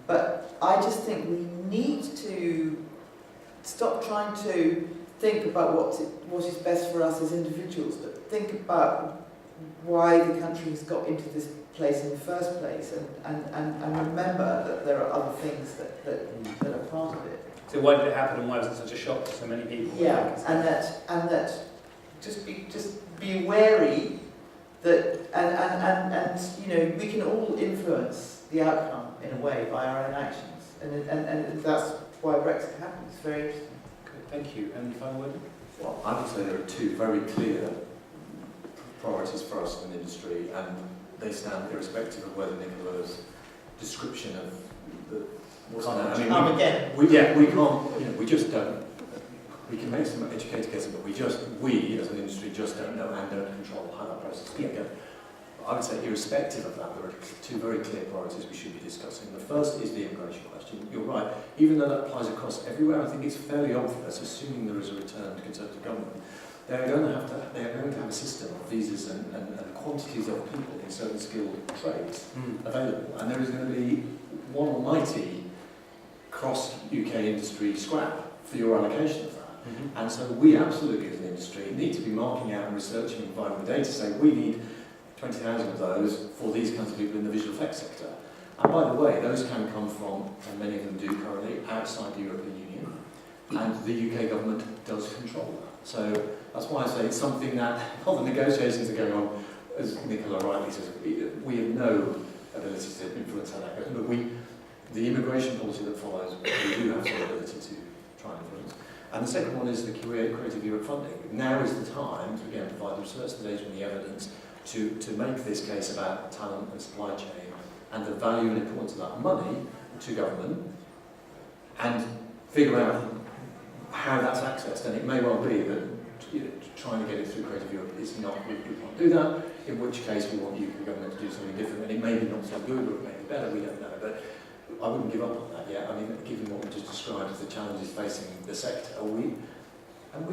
But I just think we need to stop trying to think about what is best for us as individuals, but think about why the country has got into this place in the first place, and remember that there are other things that are part of it. So why did it happen, and why was it such a shock to so many people? Yeah, and that just be wary that and you know, we can all influence the outcome in a way by our own actions, and that's why Brexit happened. It's very interesting. Good, thank you. And final word? Well, I would say there are two very clear priorities for us in the industry, and they stand irrespective of whether Nicola's description of the what's now. I mean, we can't, you know, we just don't. We can make some educated guesses, but we as an industry just don't know and don't control how that process is going to go. I would say irrespective of that, there are two very clear priorities we should be discussing. The first is the immigration question. You're right, even though that applies across everywhere, I think it's fairly obvious, assuming there is a return to Conservative government, they are going to have a system of visas and quantities of people in certain skilled trades available, and there is going to be one almighty cross-UK industry scrap for your allocation of that. And so we absolutely, as an industry, need to be marking out and researching and providing the data to say we need 20,000 of those for these kinds of people in the visual effects sector. And by the way, those can come from, and many of them do currently, outside the European Union, and the UK government does control that. So that's why I say it's something that, while the negotiations are going on, as Nicola rightly says, we have no ability to influence how that goes. But the immigration policy that follows, we do have some ability to try and influence. And the second one is the Creative Europe funding. Now is the time to again provide the research, the data and the evidence to make this case about talent and supply chain and the value and importance of that money to government and figure out how that's accessed. And it may well be that trying to get it through Creative Europe is not, we can't do that, in which case we want UK government to do something different. And it may be not so good or it may be better, we don't know. But I wouldn't give up on that yet. I mean, given what we just described as the challenges facing the sector, we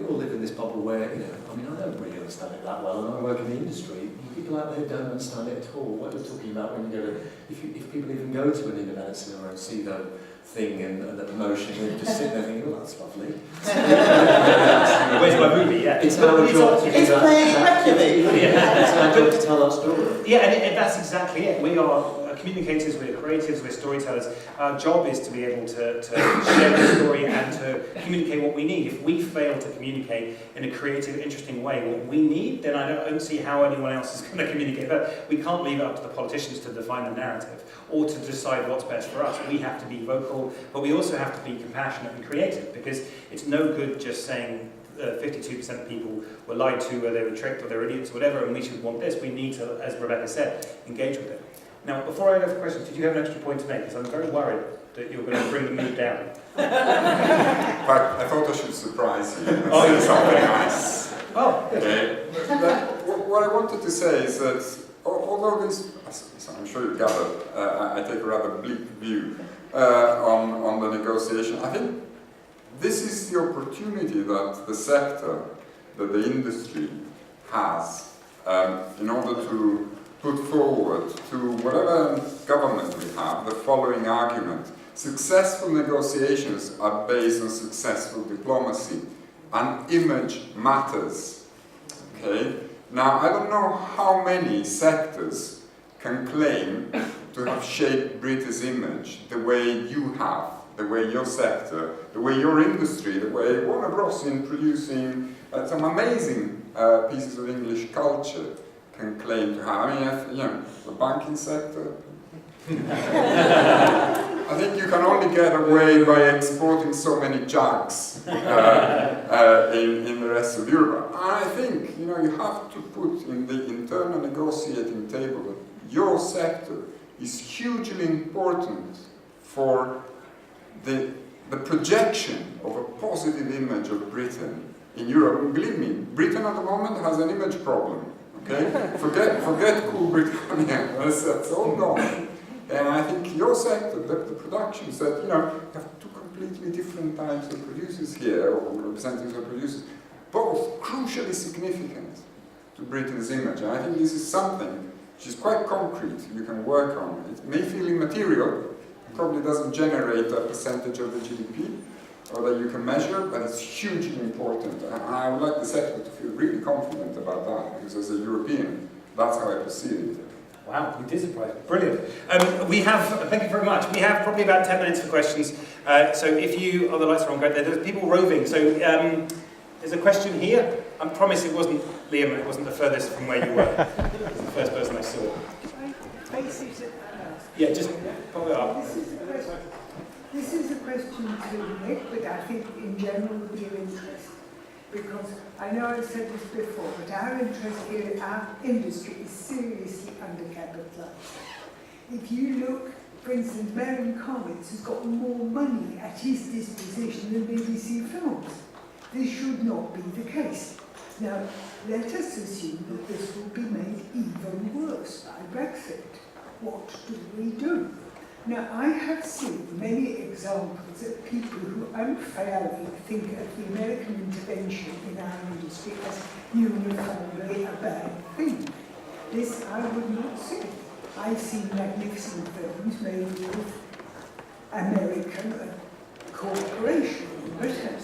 all live in this bubble where, I mean, I don't really understand it that well, and I work in the industry. People out there don't understand it at all. What we're talking about when you go to, if people even go to an independent cinema and see the thing and the promotion, they just sit there thinking, oh, that's lovely. Where's my movie? Yeah. It's our job to do It's that. playing Reykjavik. It's our job to tell that story. Yeah, and that's exactly it. We are communicators, we're creatives, we're storytellers. Our job is to be able to share the story and to communicate what we need. If we fail to communicate in a creative, interesting way what we need, then I don't see how anyone else is going to communicate that. We can't leave it up to the politicians to define the narrative or to decide what's best for us. We have to be vocal, but we also have to be compassionate and creative, because it's no good just saying 52% of people were lied to, or they were tricked, or they're idiots, or whatever, and we should want this. We need to, as Rebecca said, engage with it. Now, before I go for questions, did you have an extra point to make? Because I'm very worried that you're going to bring the mood down. In fact, I thought I should surprise you and say something nice. Oh, okay. What I wanted to say is that, although this, as I'm sure you've gathered, I take a rather bleak view on the negotiation, I think this is the opportunity that the sector, that the industry has in order to put forward to whatever government we have the following argument. Successful negotiations are based on successful diplomacy, and image matters. Okay? Now, I don't know how many sectors can claim to have shaped British image the way you have, the way your sector, the way your industry, the way Warner Bros. In producing some amazing pieces of English culture can claim to have. I mean, the banking sector. I think you can only get away by exporting so many jugs in the rest of Europe. And I think you have to put in the internal negotiating table that your sector is hugely important for the projection of a positive image of Britain in Europe. And believe me, Britain at the moment has an image problem. Okay? Forget cool Britannia. That's all gone. And I think your sector, the productions that you have two completely different types of producers here, or representatives of producers, both crucially significant to Britain's image. And I think this is something which is quite concrete. You can work on. It may feel immaterial, probably doesn't generate a percentage of the GDP, or that you can measure, but it's hugely important. And I would like the sector to feel really confident about that, because as a European, that's how I perceive it. wow, you did surprise me. Brilliant. Thank you very much. We have probably about 10 minutes for questions. So if you, the lights are on, great. There's people roving. So there's a question here. I promise it wasn't Liam, it wasn't the furthest from where you were. It was the first person I saw. Yeah, just pop it up. This is a question to Nick, but I think in general would be of interest. Because I know I've said this before, but our interest here, our industry is seriously undercapitalised. If you look, for instance, Merriam Comics has got more money at his disposition than BBC Films. This should not be the case. Now, let us assume that this will be made even worse by Brexit. What do we do? Now, I have seen many examples of people who unfairly think of the American intervention in our industry as uniformly a bad thing. This I would not say. I've seen magnificent films made with American corporation in Britain.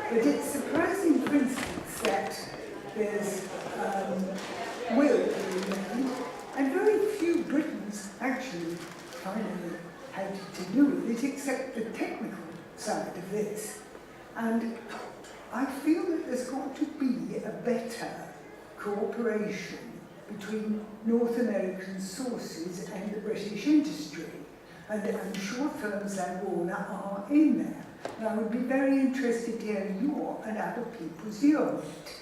But it's surprising, for instance, that there's will being made, and very few Britons actually try accept the technical side of this. And I feel that there's got to be a better cooperation between North American sources and the British industry. And I'm sure firms like Warner are in there. And I would be very interested to hear your and other people's view on it.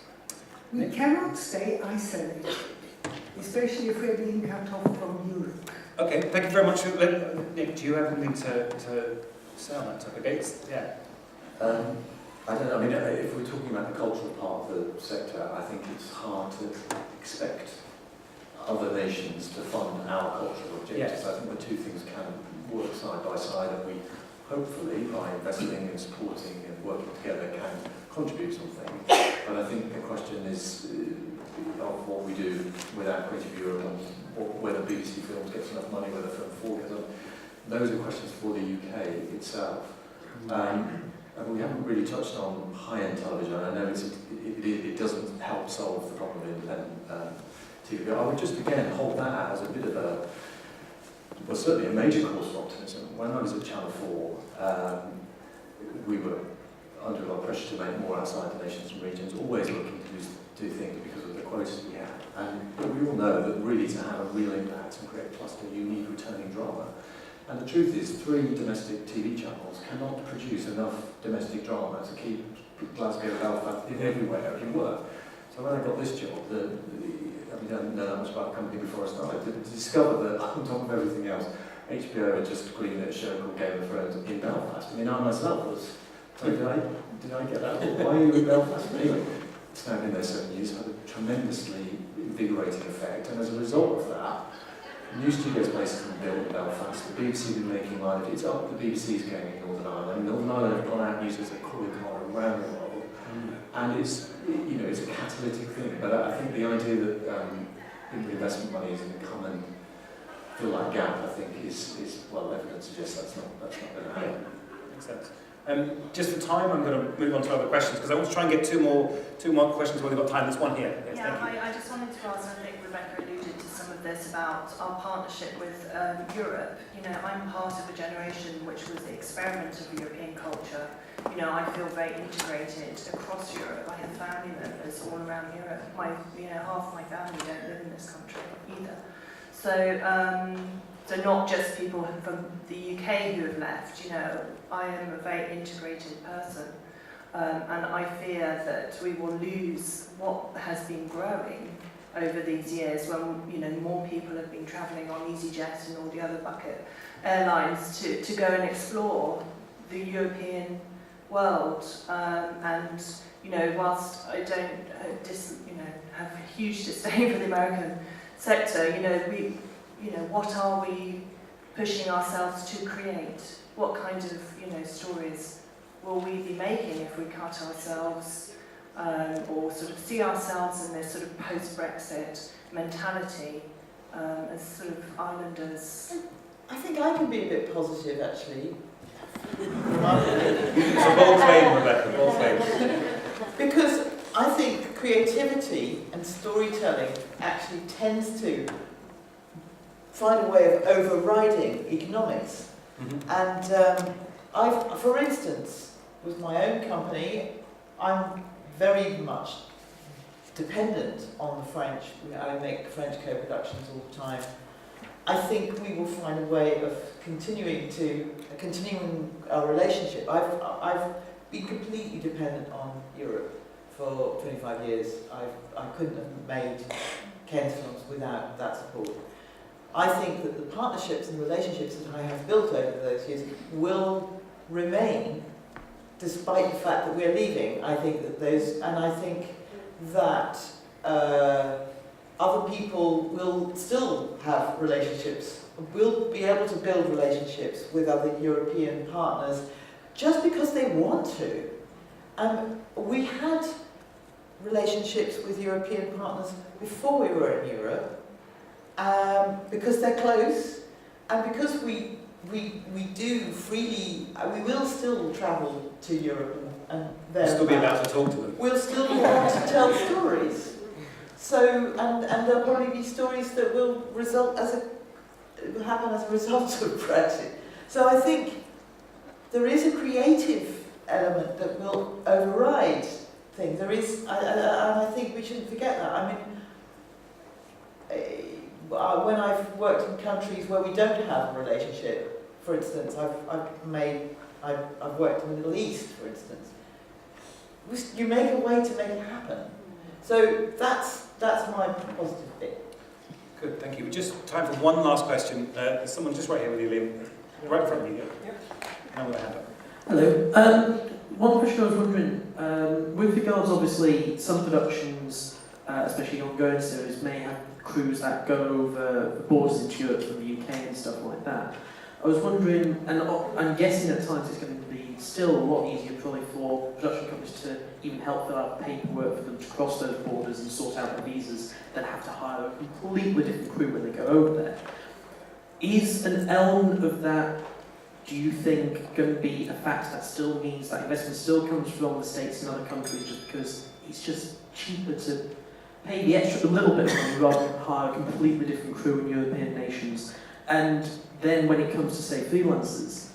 We cannot stay isolated, especially if we're being cut off from Europe. Okay, thank you very much. Nick, do you have anything to say on that topic? Yeah. I don't know, I mean, if we're talking about the cultural part of the sector, I think it's hard to expect other nations to fund our cultural objectives. Yes. I think the two things can work side by side, and we hopefully, by investing and supporting and working together, can contribute something. But I think the question is of what we do without Creative Europe and whether BBC Films gets enough money, whether Film 4 gets enough. Those are questions for the UK itself. And we haven't really touched on high-end television. I know it doesn't help solve the problem of independent TV. But I would just, again, hold that out as a bit of a, well, certainly a major cause for optimism. When I was at Channel 4, we were under a lot of pressure to make more outside the nations and regions, always looking to do things because of the quotas we had. But we all know that really to have a real impact and create a cluster, you need returning drama. And the truth is, 3 domestic TV channels cannot produce enough domestic drama to keep Glasgow, Belfast, everywhere you work. So when I got this job, I didn't know that much about the company before I started, to discover that on top of everything else, HBO had just greenlit a show called Game of Thrones in Belfast. I mean, I myself was, so did I get that? Why are you in Belfast? But anyway, it's now been there 7 years, had a tremendously invigorating effect, and as a result of that, new studios places have been built in Belfast. The BBC have been making live. It's up. The BBC's going in Northern Ireland. Northern Ireland have gone out and used as a calling card around the world, and it's it's a catalytic thing. But I think the idea that investment money is going to come and fill that gap, I think, is well, evidence suggests that's not going to happen. Makes sense. Just for time, I'm going to move on to other questions because I want to try and get two more questions while we've got time. There's one here. Yes, yeah, I just wanted to ask, I think Rebecca alluded to some of this about our partnership with Europe. I'm part of a generation which was the experiment of European culture. I feel very integrated across Europe. I have family members all around Europe. Half my family don't live in this country either. So not just people from the UK who have left, I am a very integrated person. And I fear that we will lose what has been growing over these years when, more people have been travelling on EasyJet and all the other bucket airlines to go and explore the European world. And, whilst I don't have a huge disdain for the American sector, what are we pushing ourselves to create? What kind of, stories will we be making if we cut ourselves or sort of see ourselves in this sort of post-Brexit mentality as sort of islanders? I think I can be a bit positive, actually. It's a bold claim, Rebecca, bold claim. Because I think creativity and storytelling actually tends to find a way of overriding economics. And for instance, with my own company, I'm very much dependent on the French. I make French co-productions all the time. I think we will find a way of continuing our relationship. I've been completely dependent on Europe for 25 years. I couldn't have made Ken's films without that support. I think that the partnerships and relationships that I have built over those years will remain, despite the fact that we're leaving. I think that other people will still have relationships, will be able to build relationships with other European partners just because they want to. We had relationships with European partners before we were in Europe, because they're close, and because we do freely, we will still travel to Europe and We'll still be allowed to talk to them. We'll still want to tell stories. So, and there'll probably be stories that will happen as a result of Brexit. So I think there is a creative element that will override things. There is, and I think we shouldn't forget that. I mean, when I've worked in countries where we don't have a relationship, for instance, I've worked in the Middle East, for instance. You make a way to make it happen. So that's my positive bit. Good, thank you. Just time for one last question. There's someone just right here with you, Liam. Right in front of you. Yeah. Now with a hand up. Hello. One question I was wondering, with regards, obviously, some productions, especially ongoing series, may have crews that go over the borders into Europe from the UK and stuff like that. I was wondering, and I'm guessing at times it's going to be still a lot easier probably for production companies to even help fill out paperwork for them to cross those borders and sort out the visas than have to hire a completely different crew when they go over there. Is an element of that, do you think, going to be a fact that still means that investment still comes from the States and other countries just because it's just cheaper to pay the extra a little bit of money rather than hire a completely different crew in European nations? And then when it comes to, say, freelancers,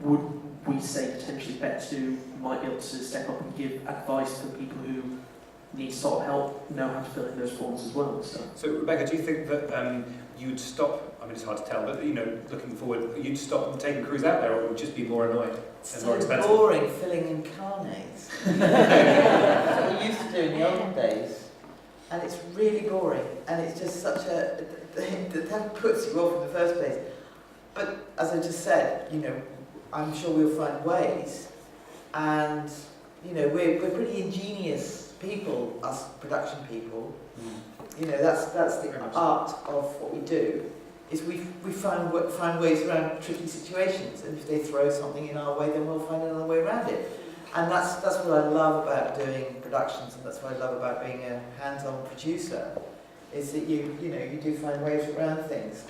would we say potentially Bet2 might be able to step up and give advice for people who need sort of help, know how to fill in those forms as well and stuff? So, Rebecca, do you think that you'd stop, I mean, it's hard to tell, but, you know, looking forward, you'd stop taking crews out there, or it would just be more annoying and more expensive? So boring filling in carnets. That's what we used to do in the olden days. And it's really boring. And it's just such a... that puts you off in the first place. But as I just said, you know, I'm sure we'll find ways. And, you know, we're pretty ingenious people, us production people. You know, that's the art of what we do, is we find ways around tricky situations, and if they throw something in our way, then we'll find another way around it. And that's what I love about doing productions, and that's what I love about being a hands-on producer, is that you do find ways around things.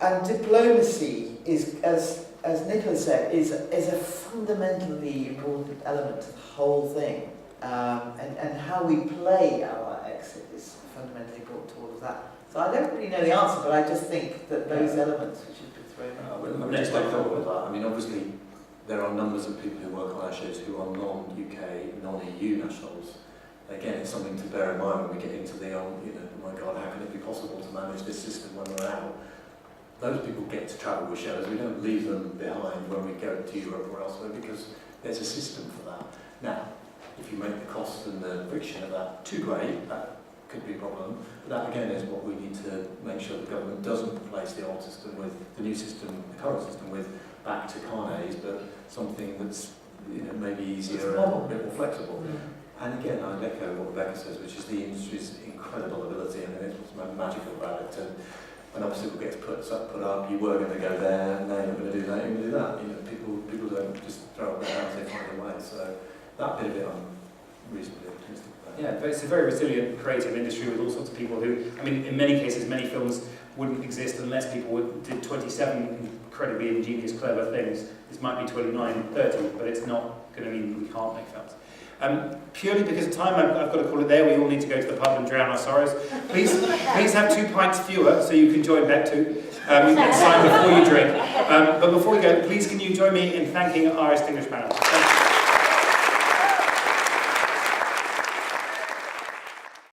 And diplomacy is, as Nicola said, is a fundamentally important element to the whole thing. And how we play our exit is fundamentally important to all of that. So I don't really know the answer, but I just think that those elements which have been thrown out. Well, let me just take forward with that. I mean, obviously, there are numbers of people who work on our shows who are non-UK, non-EU nationals. Again, it's something to bear in mind when we get into the, oh my God, how can it be possible to manage this system when we're out? Those people get to travel with shows. We don't leave them behind when we go to Europe or elsewhere because there's a system for that. Now, if you make the cost and the friction of that too great, that could be a problem. But that again is what we need to make sure the government doesn't replace the old system with the new system, the current system with back to carnets, but something that's maybe easier and a bit more flexible. And again, I'd echo what Rebecca says, which is the industry's incredible ability, and it's what's magical about it. And when obstacle gets put up, you were going to go there, and now you're going to do that, you're going to do that. People don't just throw up their hands, they find a way. So that bit of it, I'm reasonably optimistic about. Yeah, but it's a very resilient, creative industry with all sorts of people who, I mean, in many cases, many films wouldn't exist unless people did 27 incredibly ingenious, clever things. This might be 29, 30, but it's not going to mean we can't make films. Purely because of time, I've got to call it there. We all need to go to the pub and drown our sorrows. Please have 2 pints fewer so you can join Bet2. You can sign before you drink. But before we go, please can you join me in thanking our distinguished panel.